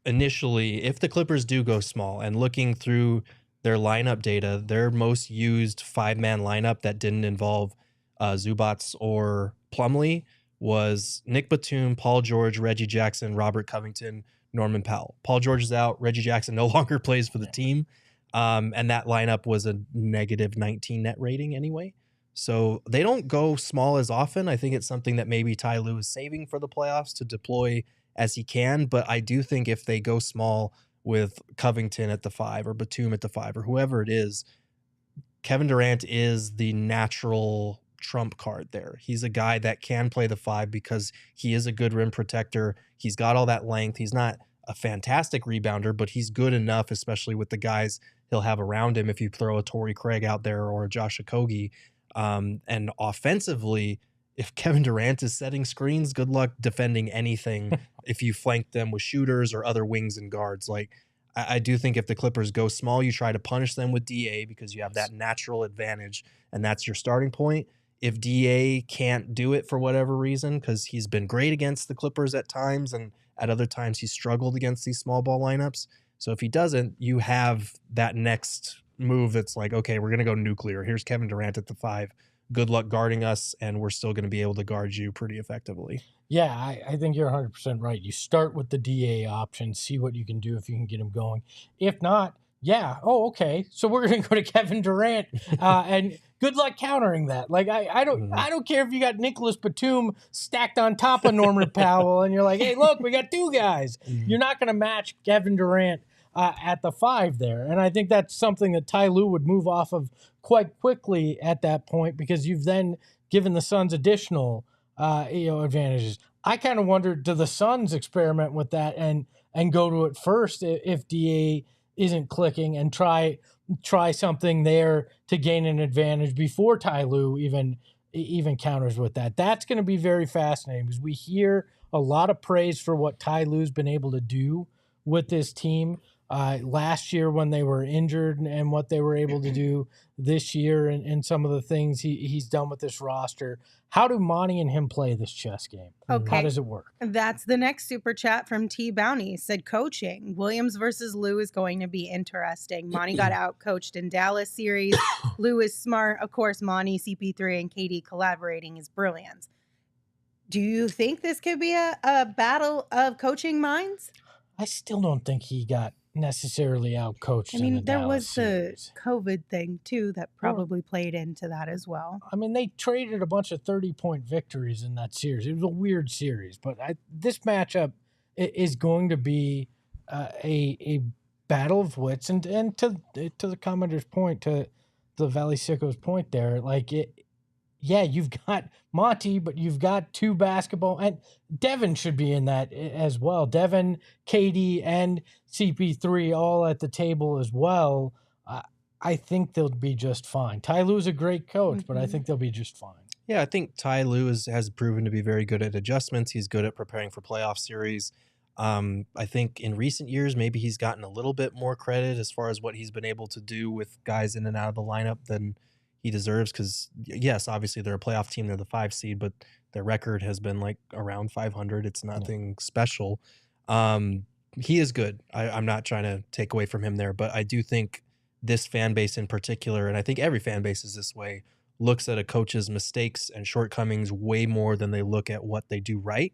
initially, if the Clippers do go small, and looking through their lineup data, their most used 5-man lineup that didn't involve Zubats or Plumlee was Nick Batum, Paul George, Reggie Jackson, Robert Covington, Norman Powell. Paul George is out. Reggie Jackson no longer plays for the team. And that lineup was a negative 19 net rating anyway. So they don't go small as often. I think it's something that maybe Ty Lue is saving for the playoffs to deploy as he can. But I do think if they go small with Covington at the 5 or Batum at the 5 or whoever it is, Kevin Durant is the natural trump card there. He's a guy that can play the 5 because he is a good rim protector. He's got all that length. He's not a fantastic rebounder, but he's good enough, especially with the guys he'll have around him if you throw a Torrey Craig out there or a Josh Okogie. And offensively, if Kevin Durant is setting screens, good luck defending anything if you flank them with shooters or other wings and guards. Like, I do think if the Clippers go small, you try to punish them with DA because you have that natural advantage, and that's your starting point. If DA can't do it for whatever reason, because he's been great against the Clippers at times, and at other times he's struggled against these small ball lineups. So if he doesn't, you have that next move that's like, okay, we're going to go nuclear. Here's Kevin Durant at the 5. Good luck guarding us, and we're still going to be able to guard you pretty effectively. Yeah, I think you're 100% right. You start with the DA option, see what you can do if you can get him going. If not, yeah, okay. So we're going to go to Kevin Durant, and good luck countering that. Like I don't care if you got Nicholas Batum stacked on top of Norman Powell, and you're like, hey, look, we got 2 guys. You're not going to match Kevin Durant at the 5 there, and I think that's something that Ty Lue would move off of quite quickly at that point because you've then given the Suns additional advantages. I kind of wonder, do the Suns experiment with that and go to it first if DA isn't clicking and try something there to gain an advantage before Ty Lue even counters with that? That's going to be very fascinating because we hear a lot of praise for what Ty Lue's been able to do with this team last year when they were injured and what they were able to do this year and some of the things he's done with this roster. How do Monty and him play this chess game? Okay. How does it work? That's the next super chat from T Bounty. Said coaching. Williams versus Lue is going to be interesting. Monty got out coached in Dallas series. Lue is smart. Of course, Monty, CP3, and KD collaborating is brilliant. Do you think this could be a battle of coaching minds? I still don't think he got necessarily out-coached. I mean, there was series. the COVID thing, too, that probably played into that as well. I mean, they traded a bunch of 30-point victories in that series. It was a weird series, but this matchup is going to be a battle of wits. And to the commenter's point, to the Valley Sicko's point there, like you've got Monty, but you've got 2 basketball, and Devin should be in that as well. Devin, KD, and CP3 all at the table as well. I think they'll be just fine. Ty Lue's a great coach, but I think they'll be just fine. Yeah, I think Ty Lue has proven to be very good at adjustments. He's good at preparing for playoff series. I think in recent years, maybe he's gotten a little bit more credit as far as what he's been able to do with guys in and out of the lineup than he deserves, because yes, obviously they're a playoff team, they're the 5 seed, but their record has been like around 500. It's nothing special. He is good. I'm not trying to take away from him there, but I do think this fan base in particular, and I think every fan base is this way, looks at a coach's mistakes and shortcomings way more than they look at what they do right.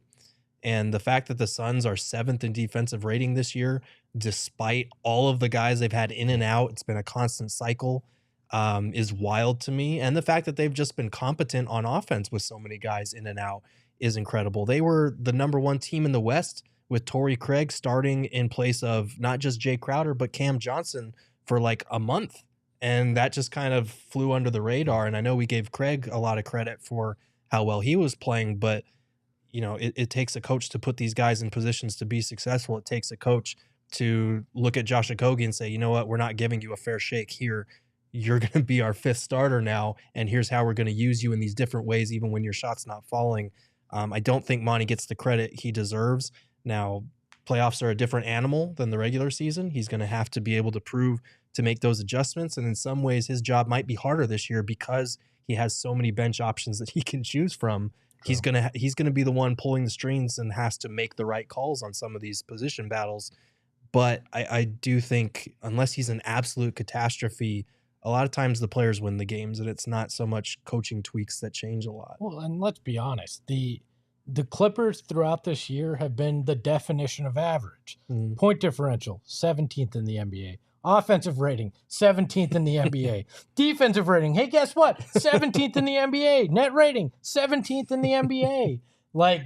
And the fact that the Suns are 7th in defensive rating this year, despite all of the guys they've had in and out, it's been a constant cycle, is wild to me. And the fact that they've just been competent on offense with so many guys in and out is incredible. They were the number 1 team in the West with Torrey Craig starting in place of not just Jay Crowder, but Cam Johnson for like a month. And that just kind of flew under the radar. And I know we gave Craig a lot of credit for how well he was playing, but you know, it takes a coach to put these guys in positions to be successful. It takes a coach to look at Josh Okogie and say, you know what, we're not giving you a fair shake here. You're going to be our 5th starter now, and here's how we're going to use you in these different ways, even when your shot's not falling. I don't think Monty gets the credit he deserves. Now, playoffs are a different animal than the regular season. He's going to have to be able to prove to make those adjustments, and in some ways, his job might be harder this year because he has so many bench options that he can choose from. Cool. He's gonna be the one pulling the strings and has to make the right calls on some of these position battles. But I do think unless he's an absolute catastrophe, a lot of times the players win the games, and it's not so much coaching tweaks that change a lot. Well, and let's be honest, the the Clippers throughout this year have been the definition of average. Point differential, 17th in the NBA. Offensive rating, 17th in the NBA. Defensive rating, hey, guess what? 17th in the NBA. Net rating, 17th in the NBA. Like,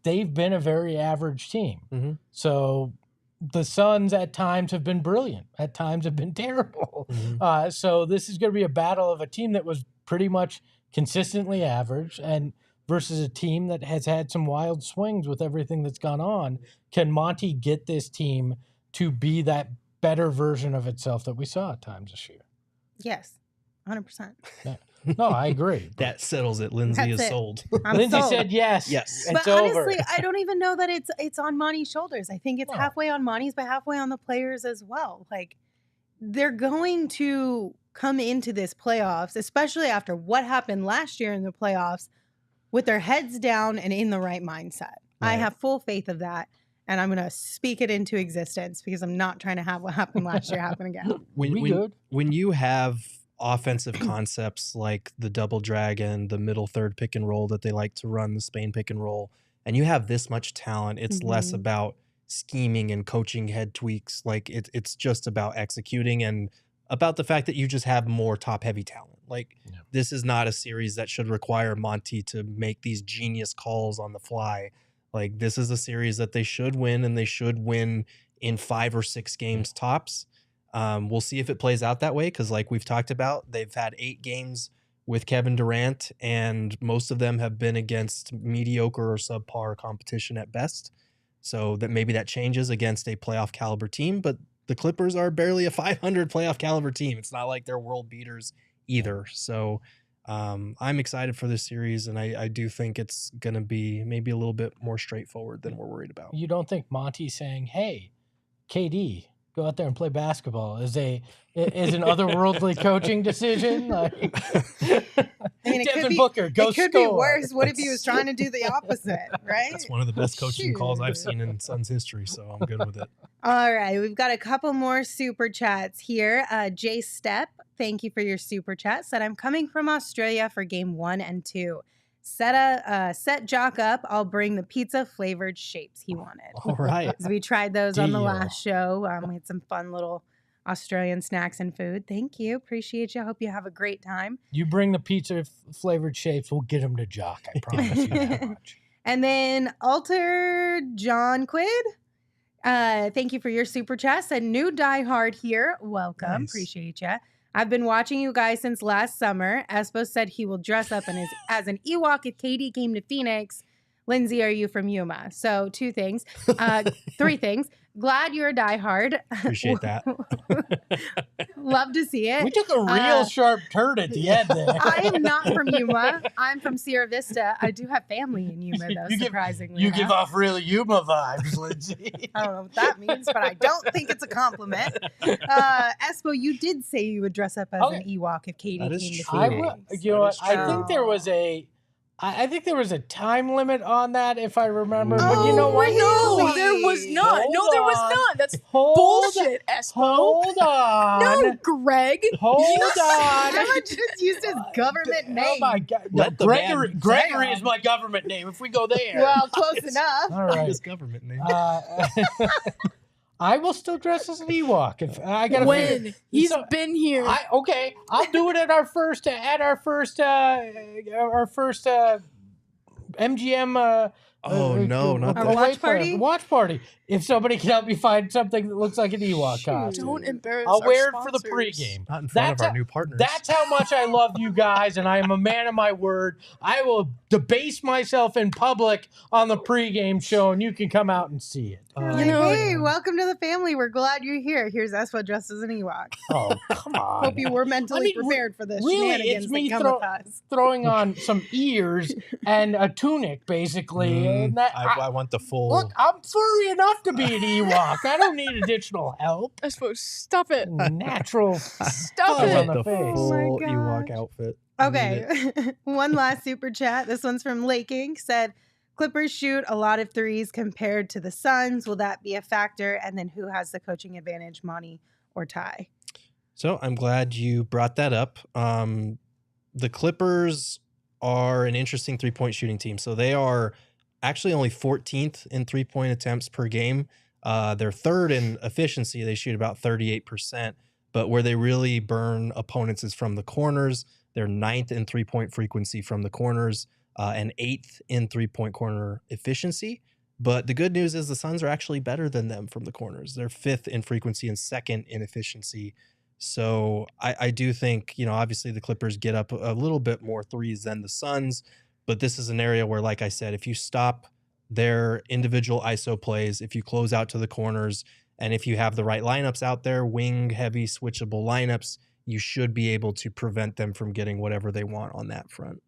they've been a very average team. So the Suns at times have been brilliant, at times have been terrible. So this is going to be a battle of a team that was pretty much consistently average and versus a team that has had some wild swings with everything that's gone on. Can Monty get this team to be that better version of itself that we saw at times this year? Yes, 100%. Yeah. No, I agree. That settles it. Lindsay That's is it. sold. Lindsay sold. said yes. Yes. It's But over. honestly, I don't even know that it's on Monty's shoulders. I think it's No. halfway on Monty's, but halfway on the players as well. Like, they're going to come into this playoffs, especially after what happened last year in the playoffs, with their heads down and in the right mindset. I Right. have full faith of that. And I'm going to speak it into existence because I'm not trying to have what happened last year happen again. When you have offensive concepts like the double dragon, the middle third pick and roll that they like to run, the Spain pick and roll, and you have this much talent, it's less about scheming and coaching head tweaks. Like it's just about executing and about the fact that you just have more top heavy talent. Like this is not a series that should require Monty to make these genius calls on the fly. Like this is a series that they should win, and they should win in 5 or 6 games tops. We'll see if it plays out that way, because like we've talked about, they've had 8 games with Kevin Durant, and most of them have been against mediocre or subpar competition at best. So that maybe that changes against a playoff caliber team, but the Clippers are barely a 500 playoff caliber team. It's not like they're world beaters either. So I'm excited for this series, and I do think it's going to be maybe a little bit more straightforward than we're worried about. You don't think Monty's saying, hey, KD, go out there and play basketball is an otherworldly coaching decision? Like, I mean, Devin Booker, go it could score. be worse. What if he was trying to do the opposite, right? It's one of the best coaching calls I've seen in Suns history, so I'm good with it. All right, we've got a couple more super chats here. Jay Stepp, thank you for your super chat. Said, I'm coming from Australia for game 1 and 2. Set Jock up. I'll bring the pizza flavored shapes he wanted. All right. We tried those on the Deal. last show. We had some fun little Australian snacks and food. Thank you. Appreciate you. Hope you have a great time. You bring the pizza flavored shapes, we'll get them to Jock. I promise you that much. And then Alter John Quid. Thank you for your super chat. Said, new diehard here. Welcome. Nice. Appreciate you. I've been watching you guys since last summer. Espo said he will dress up as an Ewok if KD came to Phoenix. Lindsay, are you from Yuma? So 2 things. 3 things. Glad you're a diehard. Appreciate that. Love to see it. We took a real sharp turn at the end there. I am not from Yuma. I'm from Sierra Vista. I do have family in Yuma, though, surprisingly. You give off really Yuma vibes, Lindsay. I don't know what that means, but I don't think it's a compliment. Espo, you did say you would dress up as an Ewok if Katie That came is to true. Phoenix. You know what? That is I think there was I think there was a time limit on that, if I remember. But you Oh, know what? No, there was not. Hold There was on. not. That's Hold bullshit, Espo. Hold on. No, Greg. Hold I on. just used his government name. Oh my God. Let the Gregory, man- Gregory is my government name if we go there. Well, close enough. All right. His government name. I will still dress as an Ewok. If I gotta When? He's So- been here. Okay, I'll do it at our first MGM. No, not Our that. watch party? Watch party. If somebody can help me find something that looks like an Ewok costume, Don't embarrass I'll our wear it for the sponsors. pregame. Not in front That's of our a- new partners. That's how much I love you guys, and I am a man of my word. I will debase myself in public on the pregame show, and you can come out and see it. Like, hey, welcome to the family. We're glad you're here. Here's Espo dressed as an Ewok. Oh, come on. Hope you were mentally I mean, prepared for this really, shenanigans it's me that come with us. throwing on some ears and a tunic, basically. And that, I want the full. look, I'm furry enough to be an Ewok. I don't need additional help. Espo, stop it. Natural Stop fuzz it. on the the face. full Oh my Ewok gosh. outfit. I need it. Okay. One last super chat. This one's from Lake Ink. Said, Clippers shoot a lot of threes compared to the Suns. Will that be a factor? And then who has the coaching advantage, Monty or Ty? So I'm glad you brought that up. The Clippers are an interesting 3-point shooting team. So they are actually only 14th in 3-point attempts per game. They're third in efficiency. They shoot about 38%, but where they really burn opponents is from the corners. They're 9th in 3-point frequency from the corners, and 8th in 3-point corner efficiency. But the good news is the Suns are actually better than them from the corners. They're 5th in frequency and 2nd in efficiency. So I do think, obviously the Clippers get up a little bit more threes than the Suns, but this is an area where, like I said, if you stop their individual ISO plays, if you close out to the corners, and if you have the right lineups out there, wing heavy switchable lineups, you should be able to prevent them from getting whatever they want on that front.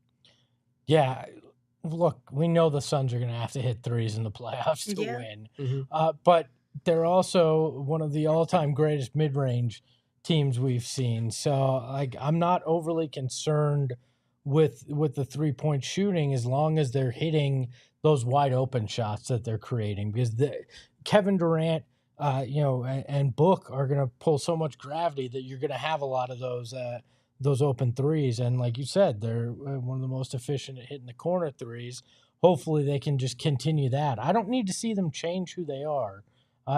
Yeah. Look, we know the Suns are going to have to hit threes in the playoffs to win. But they're also one of the all-time greatest mid-range teams we've seen. So I'm not overly concerned with the 3-point shooting as long as they're hitting those wide open shots that they're creating, because Kevin Durant, and Book are going to pull so much gravity that you're going to have a lot of those open threes. And like you said, they're one of the most efficient at hitting the corner threes. Hopefully they can just continue that. I don't need to see them change who they are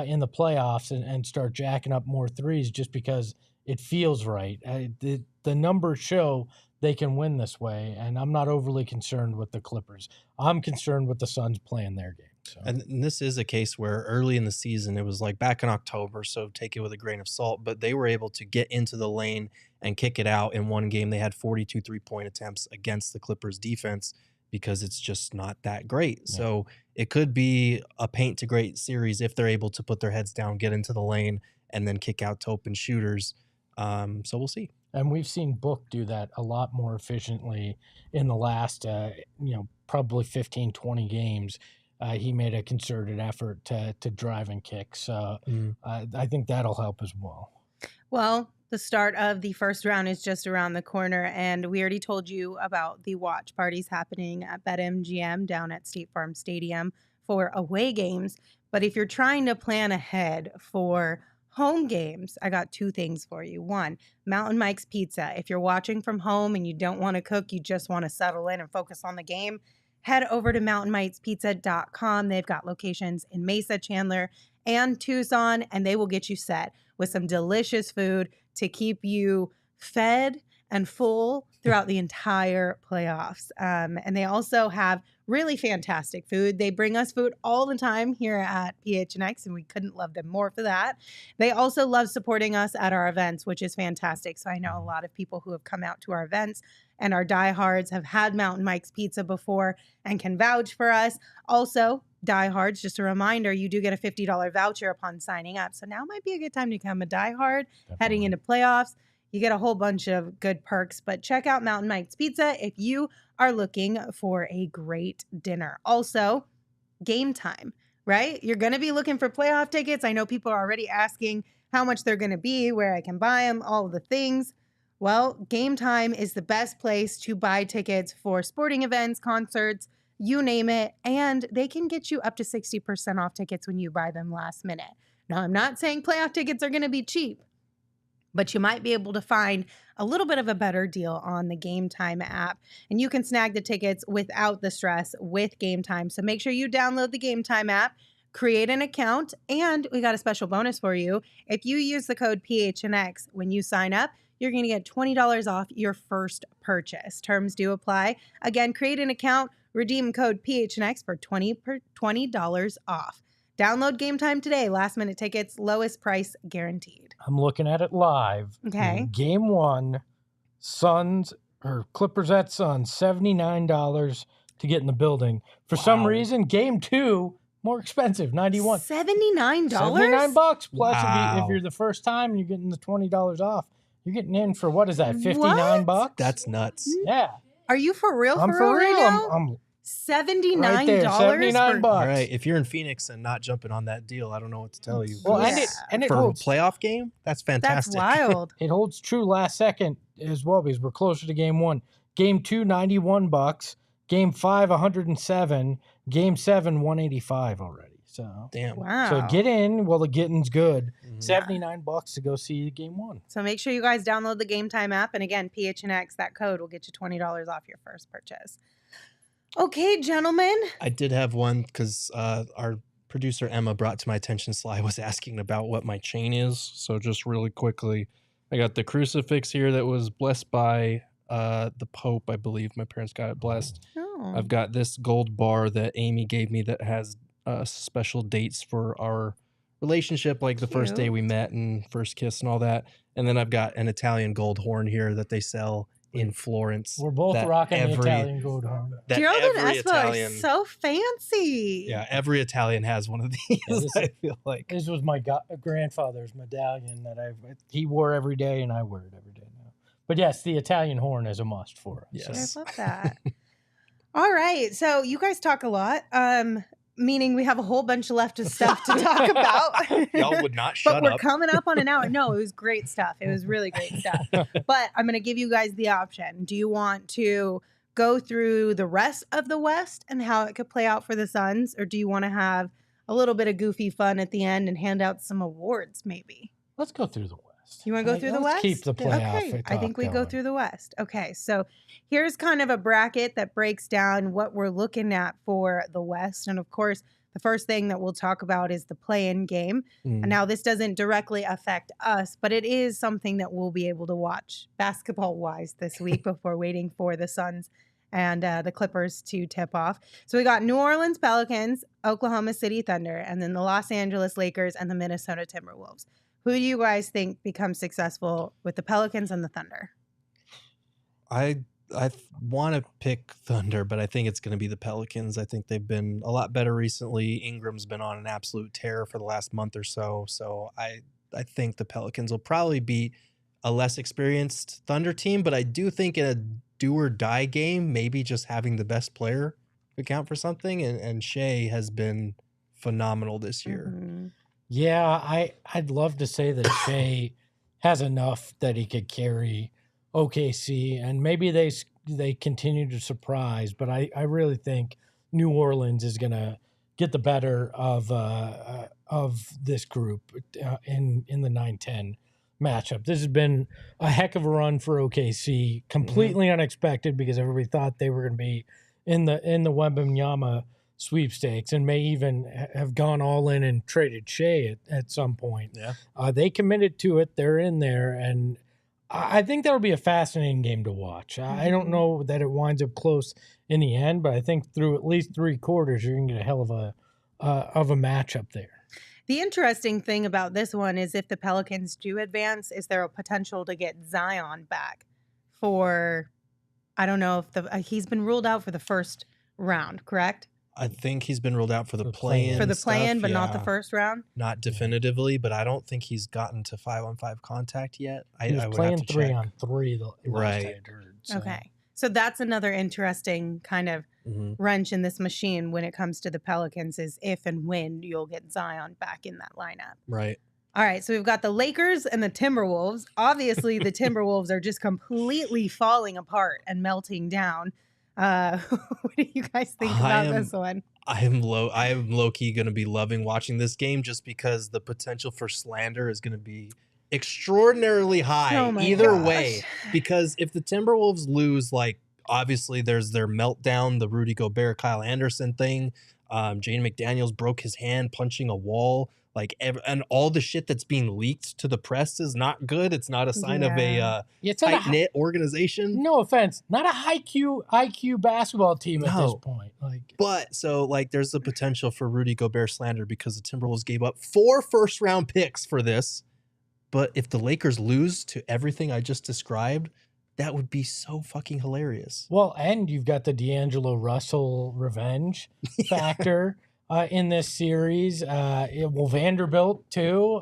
in the playoffs and start jacking up more threes just because it feels right. The numbers show they can win this way, and I'm not overly concerned with the Clippers. I'm concerned with the Suns playing their game. So. And this is a case where early in the season, it was like back in October, so take it with a grain of salt, but they were able to get into the lane and kick it out. In one game, they had 42 3-point attempts against the Clippers defense because it's just not that great. Yeah. So it could be a paint to great series if they're able to put their heads down, get into the lane, and then kick out to open shooters. So we'll see. And we've seen Book do that a lot more efficiently in the last, probably 15, 20 games. He made a concerted effort to drive and kick. So I think that'll help as well. Well, the start of the first round is just around the corner, and we already told you about the watch parties happening at BetMGM down at State Farm Stadium for away games. But if you're trying to plan ahead for home games, I got 2 things for you. 1, Mountain Mike's Pizza. If you're watching from home and you don't want to cook, you just want to settle in and focus on the game, head over to mountainmikespizza.com. They've got locations in Mesa, Chandler, and Tucson, and they will get you set with some delicious food to keep you fed and full throughout the entire playoffs. And they also have really fantastic food. They bring us food all the time here at PHNX, and we couldn't love them more for that. They also love supporting us at our events, which is fantastic. So I know a lot of people who have come out to our events and our diehards have had Mountain Mike's Pizza before and can vouch for us. Also, diehards, just a reminder, you do get a $50 voucher upon signing up. So now might be a good time to become a diehard. Heading into playoffs. You get a whole bunch of good perks, but check out Mountain Mike's Pizza if you are looking for a great dinner. Also, Game Time, right? You're going to be looking for playoff tickets. I know people are already asking how much they're going to be, where I can buy them, all of the things. Well, Game Time is the best place to buy tickets for sporting events, concerts, you name it, and they can get you up to 60% off tickets when you buy them last minute. Now, I'm not saying playoff tickets are going to be cheap, but you might be able to find a little bit of a better deal on the Game Time app. And you can snag the tickets without the stress with Game Time. So make sure you download the Game Time app, create an account, and we got a special bonus for you. If you use the code PHNX when you sign up, you're going to get $20 off your first purchase. Terms do apply. Again, create an account, redeem code PHNX for $20 off. Download Game Time today. Last minute tickets, lowest price guaranteed. I'm looking at it live. Okay. Game 1, Clippers at Suns, $79 to get in the building. For some reason, Game 2, more expensive, $91. $79? $79 plus if you're the first time, you're getting the $20 off. You're getting in for, what is that, $59? That's nuts. Yeah. Are you for real? I'm for real. Right now? I'm $79? right there, $79. All right, if you're in Phoenix and not jumping on that deal, I don't know what to tell you. Well, Yeah. and it for holds, a playoff game, that's fantastic. That's wild. it holds true last second as well because we're closer to Game 1. Game 2, $91. Game 5, $107. Game 7, $185 already. So Damn. Wow. So get in while the getting's good. $79 to go see Game 1. So make sure you guys download the Game Time app. And again, PHNX, that code will get you $20 off your first purchase. Okay, gentlemen. I did have one because our producer Emma brought to my attention Sly was asking about what my chain is. So just really quickly, I got the crucifix here that was blessed by the Pope, I believe. My parents got it blessed. Oh. I've got this gold bar that Amy gave me that has special dates for our relationship, like the first day Cute. we met and first kiss and all that. And then I've got an Italian gold horn here that they sell in Florence. We're both that rocking the every- Italian gold horn. that Gerald and every Espo Italian, are so fancy. yeah, every Italian has one of these. this- I feel like. This was my grandfather's medallion that he wore every day, and I wear it every day now. But yes, the Italian horn is a must for us. Yes. I love that. All right. So you guys talk a lot, meaning we have a whole bunch left of stuff to talk about. Y'all would not But shut we're up. coming up on an hour. No, it was great stuff. It was really great stuff. But I'm going to give you guys the option. Do you want to go through the rest of the West and how it could play out for the Suns? Or do you want to have a little bit of goofy fun at the end and hand out some awards maybe? Let's go through the West. You want to go through the Let's West? keep the playoff. Okay, I think we go going. through the West. Okay, so here's kind of a bracket that breaks down what we're looking at for the West. And of course, the first thing that we'll talk about is the play-in game. Mm. And now this doesn't directly affect us, but it is something that we'll be able to watch basketball-wise this week before waiting for the Suns and the Clippers to tip off. So we got New Orleans Pelicans, Oklahoma City Thunder, and then the Los Angeles Lakers and the Minnesota Timberwolves. Who do you guys think becomes successful with the Pelicans and the Thunder? I want to pick Thunder, but I think it's going to be the Pelicans. I think they've been a lot better recently. Ingram's been on an absolute tear for the last month or so. So I think the Pelicans will probably beat a less experienced Thunder team, but I do think in a do or die game, maybe just having the best player could count for something. And Shea has been phenomenal this year. Mhm. Yeah, I'd love to say that Shea has enough that he could carry OKC, and maybe they continue to surprise, but I really think New Orleans is going to get the better of this group in the 9-10 matchup. This has been a heck of a run for OKC, completely unexpected because everybody thought they were going to be in the Wembanyama sweepstakes and may even have gone all in and traded Shea at some point. Yeah. They committed to it. They're in there, and I think that'll be a fascinating game to watch. I don't know that it winds up close in the end, but I think through at least 3 quarters, you're going to get a hell of a matchup there. The interesting thing about this one is if the Pelicans do advance, is there a potential to get Zion back for, I don't know if he's been ruled out for the first round, correct? I think he's been ruled out for the play-in. For the play-in, stuff, but not the yeah. first round? Not definitively, but I don't think he's gotten to 5-on-5 contact yet. He was I would playing have to 3-on-3 the last Right. I heard. So. Okay. So that's another interesting kind of check. wrench in this machine when it comes to the Pelicans is if and when you'll get Zion back in that lineup. Right. All right, so we've got the Lakers and the Timberwolves. Obviously, the Timberwolves are just completely falling apart and melting down. What do you guys think about this one? I am low key going to be loving watching this game just because the potential for slander is going to be extraordinarily high Oh my either gosh. way. Because if the Timberwolves lose, like obviously there's their meltdown, the Rudy Gobert, Kyle Anderson thing. Jaden McDaniels broke his hand punching a wall. And all the shit that's being leaked to the press is not good. It's not a sign of a It's not a tight knit organization. no offense, not a high IQ basketball team at this No. point. But there's the potential for Rudy Gobert slander because the Timberwolves gave up 4 first-round picks for this. But if the Lakers lose to everything I just described, that would be so fucking hilarious. Well, and you've got the D'Angelo Russell revenge factor in this series. Vanderbilt too,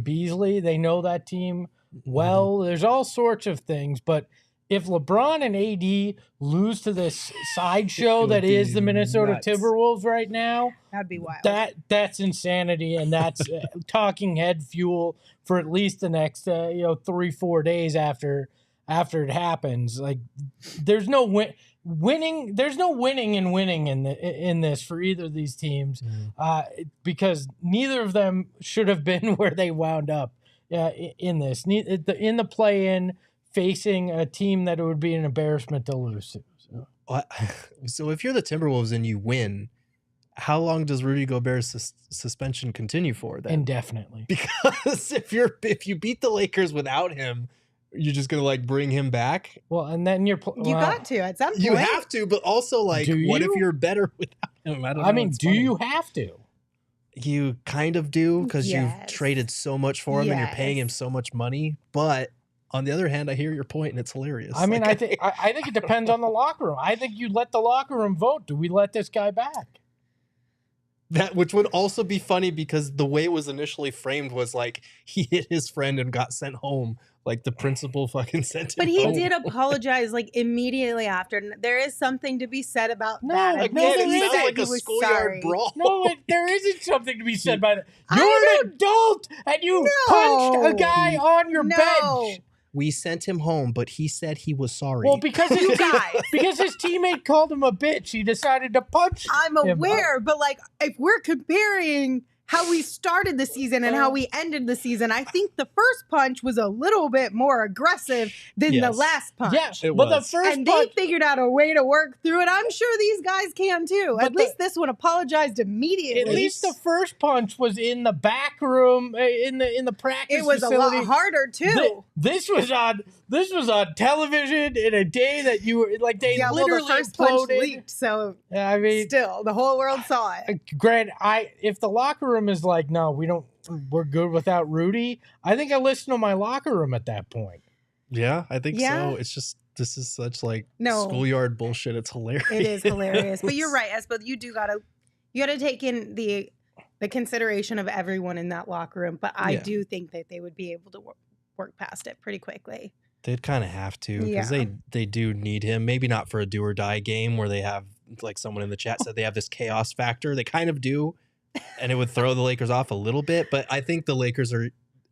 Beasley. They know that team well. There's all sorts of things, but if LeBron and AD lose to this sideshow It that would is be the Minnesota nuts. Timberwolves right now, That'd be wild. that's insanity, and that's talking head fuel for at least the next 3-4 days after it happens. There's no winning. There's no winning in this for either of these teams, because neither of them should have been where they wound up in this. In the play-in, facing a team that it would be an embarrassment to lose to. So. So if you're the Timberwolves and you win, how long does Rudy Gobert's suspension continue for then? Indefinitely. Because if you beat the Lakers without him, you're just gonna like bring him back. Well, and then you got to at some point. You have to, but also like, what if you're better without him? I mean, do you have to? You kind of do, because you've traded so much for him and you're paying him so much money. But on the other hand, I hear your point and it's hilarious. I mean, I think it depends on the locker room. I think you let the locker room vote. Do we let this guy back? That, which would also be funny because the way it was initially framed was like he hit his friend and got sent home. Like the principal fucking sent him But he home. did apologize like immediately after. There is something to be said about No, that. no, Again, there it sounds like a schoolyard brawl. No, there isn't something to be said by that. You're an adult and you punched a guy on your bench. We sent him home, but he said he was sorry. Well, because his teammate called him a bitch, he decided to punch I'm aware, but like if we're comparing how we started the season and how we ended the season, I think the first punch was a little bit more aggressive than the last punch. Yes, but the first and punch, they figured out a way to work through it. I'm sure these guys can too. At least this one apologized immediately. At least the first punch was in the back room in the practice It was facility. a lot harder too. This was on television in a day that you were like they literally the first punch exploded. leaked, so I mean, still the whole world saw it. Grant, if the locker room is like, no, we're good without Rudy, I think I listen to my locker room at that point. Yeah, I think so. It's just, this is such like No. schoolyard bullshit. It's hilarious. It is hilarious. But you're right, Espo. You gotta take in the consideration of everyone in that locker room. But I do think that they would be able to work past it pretty quickly. They'd kind of have to, because they do need him. Maybe not for a do or die game where they have, like someone in the chat said, they have this chaos factor. They kind of do, and it would throw the Lakers off a little bit. But I think the Lakers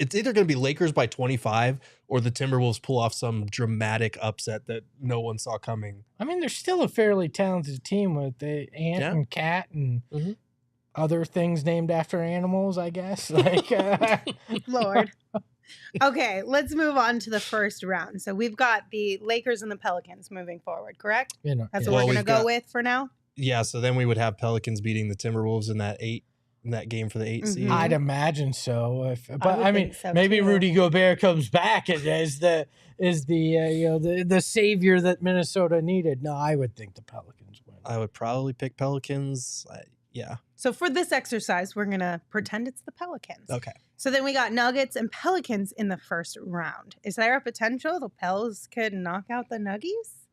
it's either going to be Lakers by 25 or the Timberwolves pull off some dramatic upset that no one saw coming. I mean, they're still a fairly talented team with the ant and cat and other things named after animals, I guess. Like, Lord. Okay, let's move on to the first round. So we've got the Lakers and the Pelicans moving forward, correct? That's what we're going to go with for now? Yeah, so then we would have Pelicans beating the Timberwolves in that game for the 8 seed. I'd imagine so. But I mean, so maybe too. Rudy Gobert comes back as the savior that Minnesota needed. No, I would think the Pelicans win. I would probably pick Pelicans. Yeah. So for this exercise, we're going to pretend it's the Pelicans. Okay. So then we got Nuggets and Pelicans in the first round. Is there a potential the Pels could knock out the Nuggies?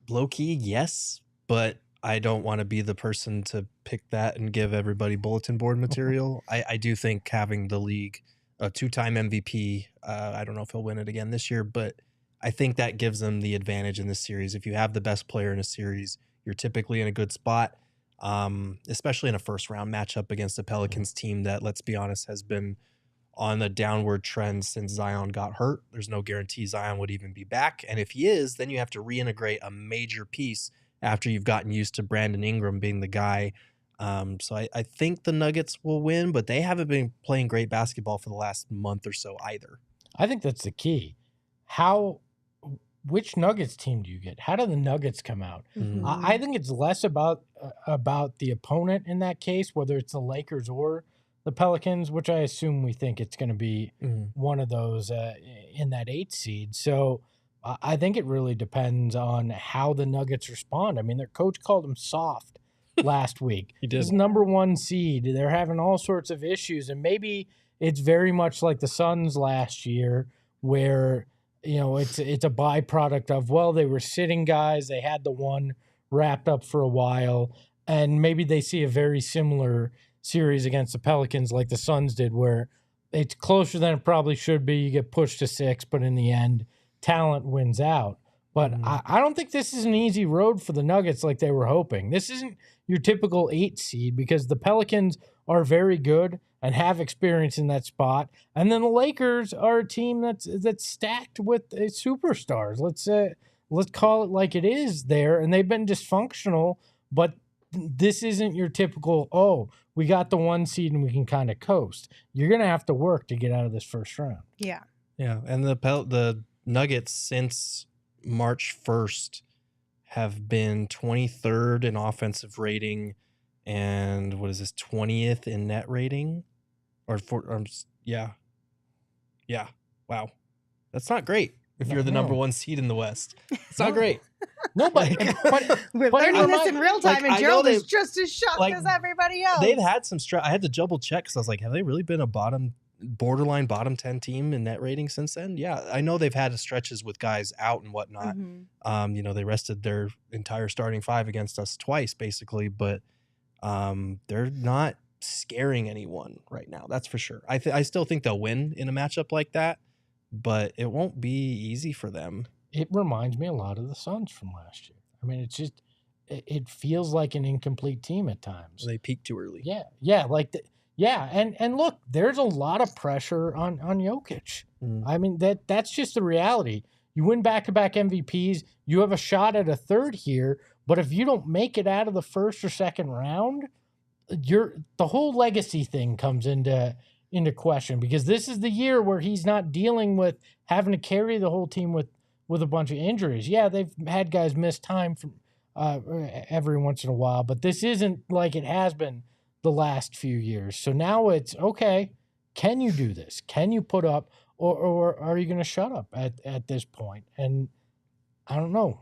Low key, yes, but I don't want to be the person to pick that and give everybody bulletin board material. I do think having the league a 2-time MVP, I don't know if he'll win it again this year, but I think that gives them the advantage in this series. If you have the best player in a series, you're typically in a good spot, especially in a first round matchup against a Pelicans team that, let's be honest, has been on the downward trend since Zion got hurt. There's no guarantee Zion would even be back. And if he is, then you have to reintegrate a major piece after you've gotten used to Brandon Ingram being the guy. So I think the Nuggets will win, but they haven't been playing great basketball for the last month or so either. I think that's the key. Which Nuggets team do you get? How do the Nuggets come out? I think it's less about the opponent in that case, whether it's the Lakers or the Pelicans, which I assume we think it's going to be one of those in that 8 seed. So I think it really depends on how the Nuggets respond. I mean, their coach called them soft last week. He did. This number 1 seed. They're having all sorts of issues, and maybe it's very much like the Suns last year, where it's a byproduct of, well, they were sitting guys. They had the one wrapped up for a while, and maybe they see a very similar series against the Pelicans like the Suns did, where it's closer than it probably should be. You get pushed to 6, but in the end, talent wins out. But I don't think this is an easy road for the Nuggets like they were hoping. This isn't your typical 8 seed because the Pelicans are very good and have experience in that spot. And then the Lakers are a team that's stacked with superstars. Let's call it like it is there. And they've been dysfunctional, but this isn't your typical, we got the 1 seed and we can kind of coast. You're going to have to work to get out of this first round. Yeah. Yeah, and the Nuggets since March 1st have been 23rd in offensive rating and 20th in net rating? Yeah. Wow. That's not great if you're the number one seed in the West. It's not great. No, but we're learning this in real time, and Gerald is just as shocked like, as everybody else. They've had some I had to double check because I was like, have they really been a borderline bottom 10 team in net rating since then? Yeah, I know they've had stretches with guys out and whatnot. They rested their entire starting five against us twice, basically, but they're not scaring anyone right now. That's for sure. I still think they'll win in a matchup like that, but it won't be easy for them. It reminds me a lot of the Suns from last year. I mean, it feels like an incomplete team at times. They peaked too early. And look, there's a lot of pressure on Jokic. I mean, that's just the reality. You win back-to-back MVPs, you have a shot at a third here, but if you don't make it out of the first or second round, the whole legacy thing comes into question, because this is the year where he's not dealing with having to carry the whole team with a bunch of injuries. Yeah, they've had guys miss time from every once in a while, but this isn't like it has been the last few years. So now it's, okay, can you do this? Can you put up, or are you going to shut up at this point? And I don't know.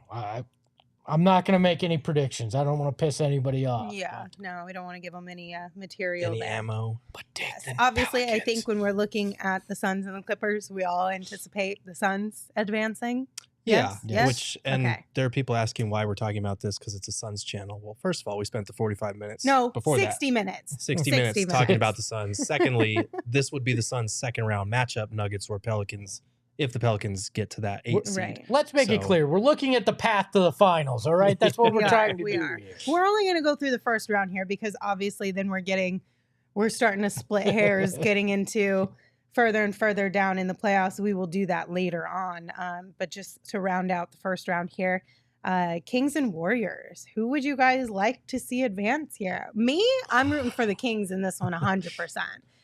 I'm not going to make any predictions. I don't want to piss anybody off. Yeah, no, we don't want to give them any material. Any ammo. But obviously, I think when we're looking at the Suns and the Clippers, we all anticipate the Suns advancing. Yeah, yes? There are people asking why we're talking about this because it's a Suns channel. Well, first of all, we spent the 45 minutes. No, before 60 minutes. 60 minutes talking about the Suns. Secondly, this would be the Suns' second round matchup, Nuggets or Pelicans, if the Pelicans get to that 8 seed. Right. Let's make it clear. We're looking at the path to the finals, all right? That's what we're trying to do here. We're only going to go through the first round here because obviously then we're starting to split hairs getting into further and further down in the playoffs. We will do that later on. But just to round out the first round here, Kings and Warriors. Who would you guys like to see advance here? Me, I'm rooting for the Kings in this one 100%.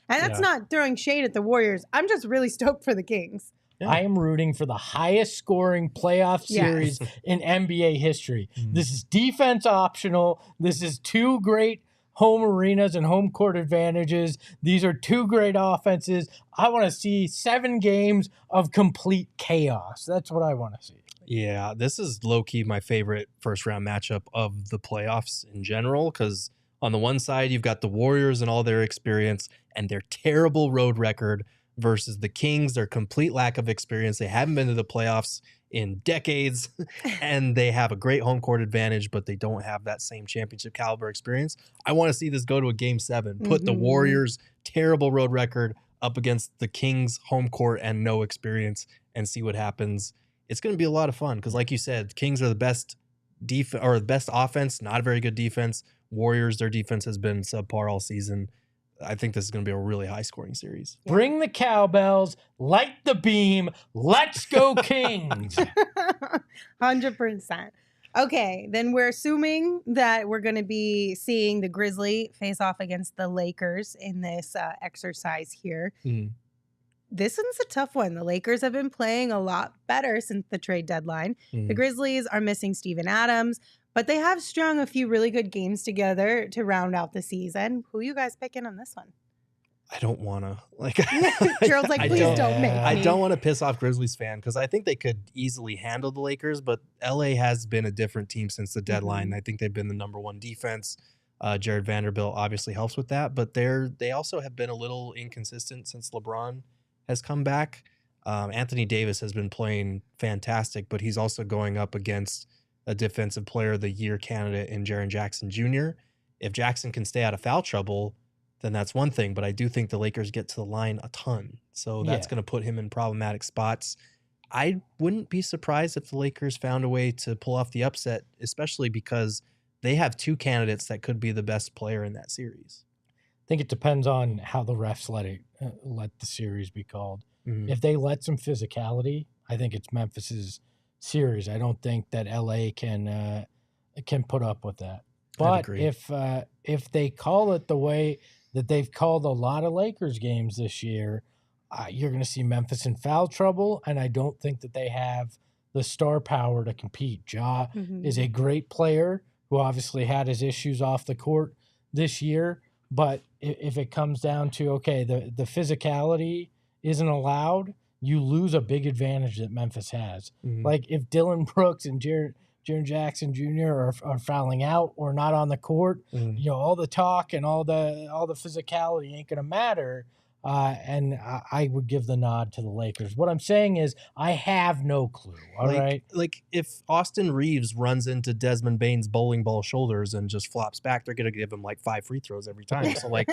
And that's not throwing shade at the Warriors. I'm just really stoked for the Kings. Yeah. I am rooting for the highest scoring playoff series in NBA history. This is defense optional. This is two great home arenas and home court advantages. These are two great offenses. I want to see 7 games of complete chaos. That's what I want to see. Yeah, this is low-key my favorite first-round matchup of the playoffs in general, because on the one side, you've got the Warriors and all their experience and their terrible road record versus the Kings, their complete lack of experience. They haven't been to the playoffs in decades, and they have a great home court advantage, but they don't have that same championship caliber experience. I want to see this go to a game 7. Put the Warriors' terrible road record up against the Kings' home court and no experience and see what happens. It's going to be a lot of fun because, like you said, Kings are the best defense or the best offense, not a very good defense. Warriors, their defense has been subpar all season. I think this is going to be a really high-scoring series. Bring the cowbells, light the beam, let's go Kings. 100%. Okay, then we're assuming that we're going to be seeing the Grizzlies face off against the Lakers in this exercise here. This one's a tough one. The Lakers have been playing a lot better since the trade deadline. The Grizzlies are missing Steven Adams, but they have strung a few really good games together to round out the season. Who are you guys picking on this one? I don't want to. Gerald's like, please don't make me. I don't want to piss off Grizzlies fan because I think they could easily handle the Lakers, but LA has been a different team since the deadline. I think they've been the number 1 defense. Jared Vanderbilt obviously helps with that, but they also have been a little inconsistent since LeBron has come back. Anthony Davis has been playing fantastic, but he's also going up against a defensive player of the year candidate in Jaren Jackson Jr. If Jackson can stay out of foul trouble, then that's one thing. But I do think the Lakers get to the line a ton. So that's going to put him in problematic spots. I wouldn't be surprised if the Lakers found a way to pull off the upset, especially because they have 2 candidates that could be the best player in that series. I think it depends on how the refs let the series be called. If they let some physicality, I think it's Memphis's series. I don't think that LA can put up with that. But if they call it the way that they've called a lot of Lakers games this year, you're going to see Memphis in foul trouble, and I don't think that they have the star power to compete. Ja is a great player who obviously had his issues off the court this year, but if it comes down to, okay, the physicality isn't allowed, you lose a big advantage that Memphis has. Like if Dylan Brooks and Jaren Jackson Jr. are fouling out or not on the court, all the talk and all the physicality ain't gonna matter. And I would give the nod to the Lakers. What I'm saying is I have no clue. All right. Like if Austin Reeves runs into Desmond Bane's bowling ball shoulders and just flops back, they're going to give him like 5 free throws every time. So like,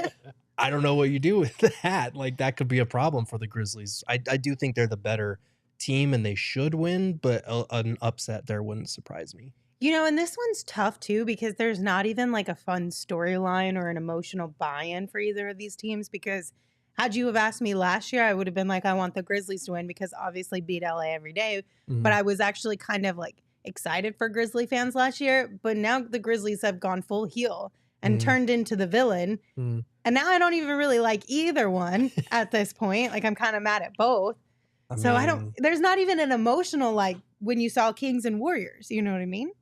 I don't know what you do with that. Like that could be a problem for the Grizzlies. I do think they're the better team and they should win, but an upset there wouldn't surprise me. And this one's tough too because there's not even like a fun storyline or an emotional buy-in for either of these teams because had you have asked me last year, I would have been like, I want the Grizzlies to win because obviously beat LA every day. But I was actually kind of like excited for Grizzly fans last year. But now the Grizzlies have gone full heel and turned into the villain. And now I don't even really like either one at this point. Like I'm kind of mad at both. There's not even an emotional like when you saw Kings and Warriors. You know what I mean?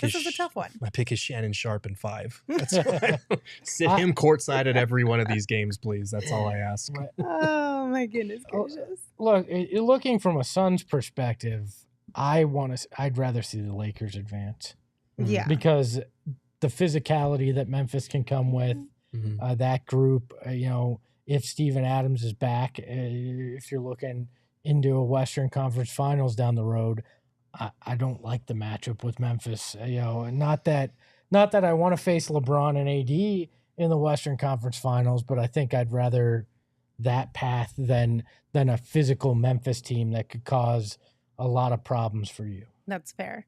This is a tough one. My pick is Shannon Sharp in 5. That's why sit him courtside at every one of these games, please. That's all I ask. Oh my goodness gracious! Look, looking from a Suns perspective, I'd rather see the Lakers advance. Yeah, because the physicality that Memphis can come with, that group. If Steven Adams is back, if you're looking into a Western Conference Finals down the road. I don't like the matchup with Memphis. Not that I want to face LeBron and AD in the Western Conference Finals, but I think I'd rather that path than a physical Memphis team that could cause a lot of problems for you. That's fair.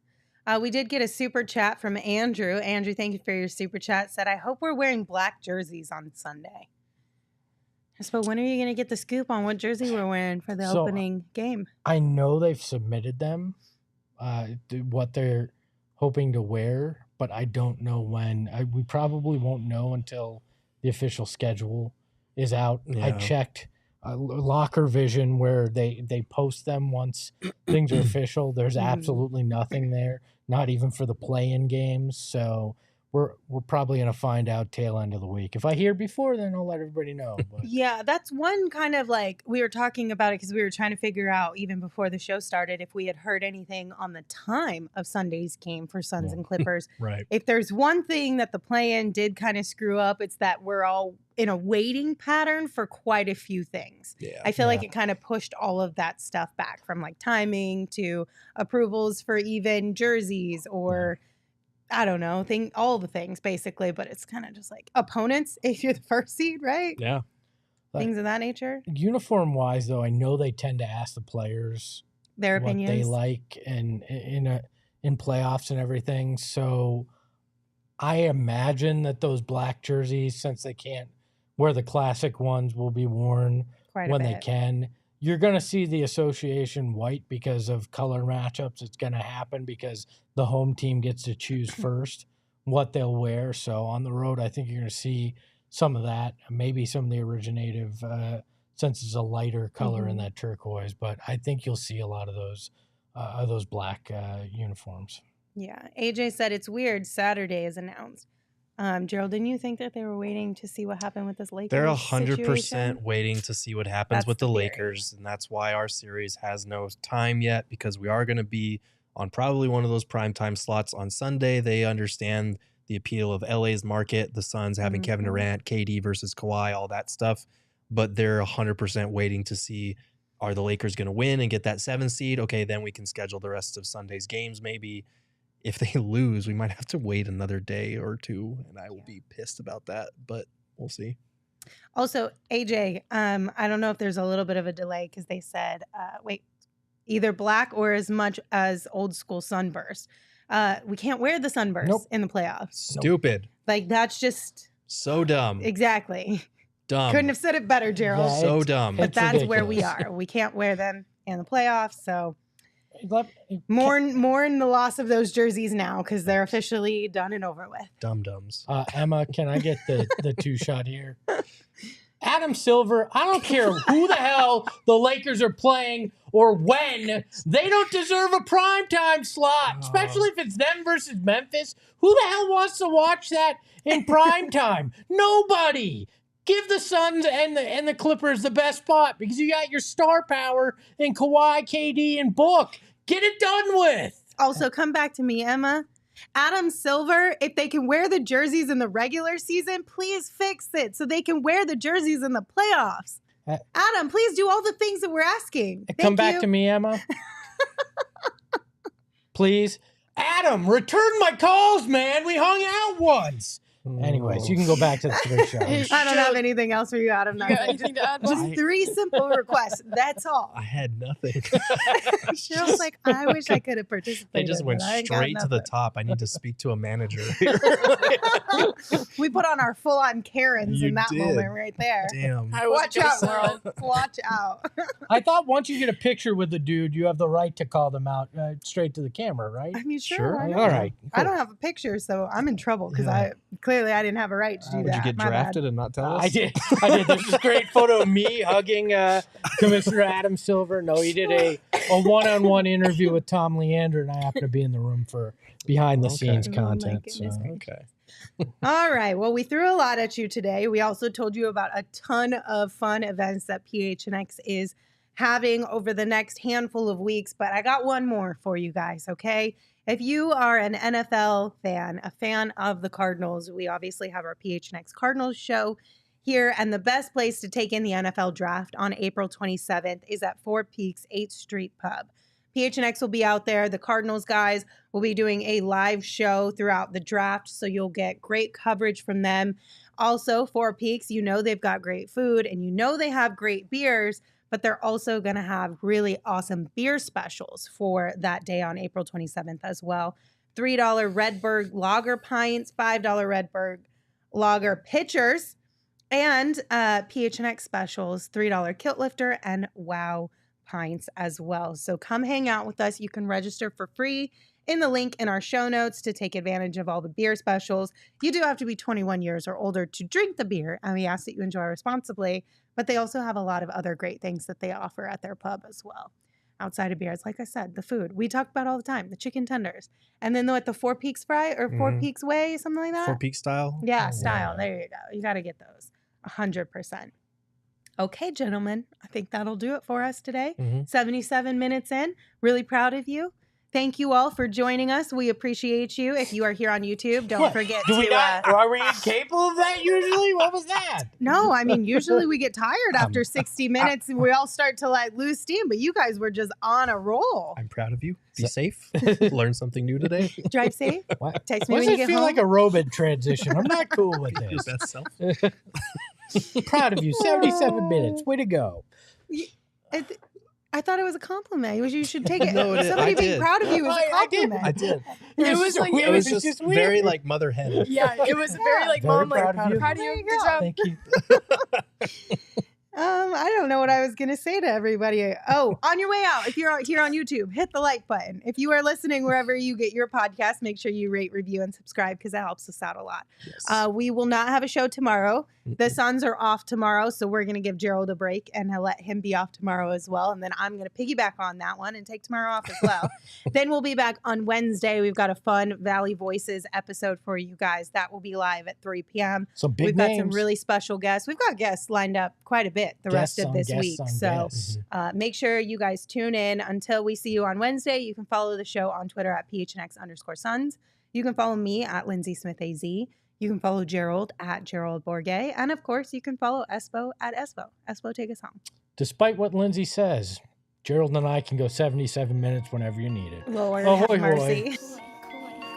We did get a super chat from Andrew. Andrew, thank you for your super chat. Said, I hope we're wearing black jerseys on Sunday. But when are you going to get the scoop on what jersey we're wearing for the opening game? I know they've submitted them. What they're hoping to wear, but I don't know when. We probably won't know until the official schedule is out. Yeah. I checked Locker Vision where they post them once things are official. There's absolutely nothing there, not even for the play-in games. So we're probably going to find out tail end of the week. If I hear before, then I'll let everybody know. But. Yeah, that's one kind of like, we were talking about it because we were trying to figure out, even before the show started, if we had heard anything on the time of Sunday's game for Suns and Clippers. Right. If there's one thing that the play-in did kind of screw up, it's that we're all in a waiting pattern for quite a few things. Yeah. I feel like it kind of pushed all of that stuff back from like timing to approvals for even jerseys or... I don't know, all the things basically, but it's kind of just like opponents if you're the first seed, right? Yeah. Things of that nature. Uniform wise, though, I know they tend to ask the players their what opinions they like and in playoffs and everything. So I imagine that those black jerseys, since they can't wear the classic ones, will be worn when they can. You're going to see the association white because of color matchups. It's going to happen because the home team gets to choose first what they'll wear. So on the road, I think you're going to see some of that, maybe some of the originative, since it's a lighter color in that turquoise. But I think you'll see a lot of those black uniforms. Yeah. AJ said it's weird. Saturday is announced. Gerald, didn't you think that they were waiting to see what happened with this Lakers They're 100% waiting to see what happens with the Lakers, and that's why our series has no time yet, because we are going to be on probably one of those primetime slots on Sunday. They understand the appeal of LA's market, the Suns having Kevin Durant, KD versus Kawhi, all that stuff, but they're 100% waiting to see, are the Lakers going to win and get that 7th seed? Okay, then we can schedule the rest of Sunday's games maybe. If they lose, we might have to wait another day or two, and I will be pissed about that, but we'll see. Also, AJ, I don't know if there's a little bit of a delay because they said, either black or as much as old school sunburst. We can't wear the sunburst in the playoffs. Stupid. Like, that's just... so dumb. Exactly. Dumb. Couldn't have said it better, Gerald. Yeah, so dumb. But that's ridiculous. Where we are. We can't wear them in the playoffs, so... Mourn the loss of those jerseys now because they're officially done and over with. Dum-dums. Emma, can I get the 2-shot here? Adam Silver, I don't care who the hell the Lakers are playing or when they don't deserve a primetime slot, especially if it's them versus Memphis. Who the hell wants to watch that in primetime? Nobody. Give the Suns and the Clippers the best spot because you got your star power in Kawhi, KD, and Book. Get it done with. Also, come back to me, Emma. Adam Silver, if they can wear the jerseys in the regular season, please fix it so they can wear the jerseys in the playoffs. Adam, please do all the things that we're asking. Come back to me, Emma. Please. Adam, return my calls, man. We hung out once. Anyways, you can go back to the third show. I don't have anything else for you, Adam. You got anything to add? Just 3 simple requests. That's all. I had nothing. Cheryl's like, I wish I could have participated. They just went but I ain't got straight to the nothing. top. I need to speak to a manager. We put on our full-on Karens You in that did. moment right there. Damn. I was Watch out, world. Watch out. I thought once you get a picture with the dude, you have the right to call them out straight to the camera, right? I mean, sure. Sure. why not? All right. I don't have a picture, so I'm in trouble because Yeah. I didn't have a right to do Would that. you get My bad. drafted and not tell us? I did. There's this great photo of me hugging Commissioner Adam Silver. No, he did a one-on-one interview with Tom Leander, and I happened to be in the room for behind-the-scenes Okay. Oh, my content. goodness gracious. Okay. All right. Well, we threw a lot at you today. We also told you about a ton of fun events that PHNX is having over the next handful of weeks, but I got one more for you guys, okay? If you are an NFL fan, a fan of the Cardinals, we obviously have our PHNX Cardinals show here, and the best place to take in the NFL draft on April 27th is at Four Peaks 8th Street Pub. PHNX will be out there. The Cardinals guys will be doing a live show throughout the draft, so you'll get great coverage from them. Also, Four Peaks, you know they've got great food, and you know they have great beers, but they're also going to have really awesome beer specials for that day on April 27th as well. $3 Redberg Lager pints, $5 Redberg Lager pitchers, and PHNX specials, $3 Kilt Lifter and Wow pints as well. So come hang out with us. You can register for free in the link in our show notes to take advantage of all the beer specials. You do have to be 21 years or older to drink the beer, and we ask that you enjoy responsibly, but they also have a lot of other great things that they offer at their pub as well. Outside of beers, like I said, the food we talk about all the time, the chicken tenders, and then at the Four Peaks Fry or Four Peaks Way, something like that. Four Peak style? Yeah, style. There you go. You got to get those. 100%. Okay, gentlemen, I think that'll do it for us today. 77 minutes in. Really proud of you. Thank you all for joining us. We appreciate you. If you are here on YouTube, don't forget Do we to... not? Are we incapable of that usually? What was that? No, I mean, usually we get tired after 60 minutes and we all start to lose steam, but you guys were just on a roll. I'm proud of you. Be safe. Learn something new today. Drive safe. What? Text me Why when does you it get feel home. like a robot transition? I'm not cool with Your this. best self. Proud of you. 77 minutes. Way to go. I thought it was a compliment. You should take it. No, it is. Somebody I being did. proud of you is a I did. compliment. I did. It was like It was just weird. very like mother hen. Yeah, it was very like Very mom, like proud of you. proud of There you. you Good go. job. Thank you. I don't know what I was going to say to everybody. Oh, on your way out, if you're out here on YouTube, hit the like button. If you are listening wherever you get your podcast, make sure you rate, review, and subscribe because that helps us out a lot. Yes. We will not have a show tomorrow. The Suns are off tomorrow, so we're going to give Gerald a break and let him be off tomorrow as well. And then I'm going to piggyback on that one and take tomorrow off as well. Then we'll be back on Wednesday. We've got a fun Valley Voices episode for you guys. That will be live at 3 p.m. Some big We've names. got some really special guests. We've got guests lined up quite a bit the rest of this week. So make sure you guys tune in. Until we see you on Wednesday, you can follow the show on Twitter at PHNX_Suns. You can follow me at Lindsay Smith AZ. You can follow Gerald at Gerald Bourget. And of course, you can follow Espo at Espo. Espo, take us home. Despite what Lindsay says, Gerald and I can go 77 minutes whenever you need it. Lord Ahoy, have hoy. mercy.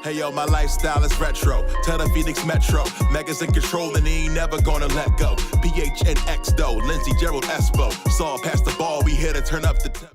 Hey yo, my lifestyle is retro. Tell the Phoenix Metro. Megas in control and he ain't never gonna let go. PHNX though, Lindsay, Gerald, Espo. Saw past the ball, we here to turn up the tempo.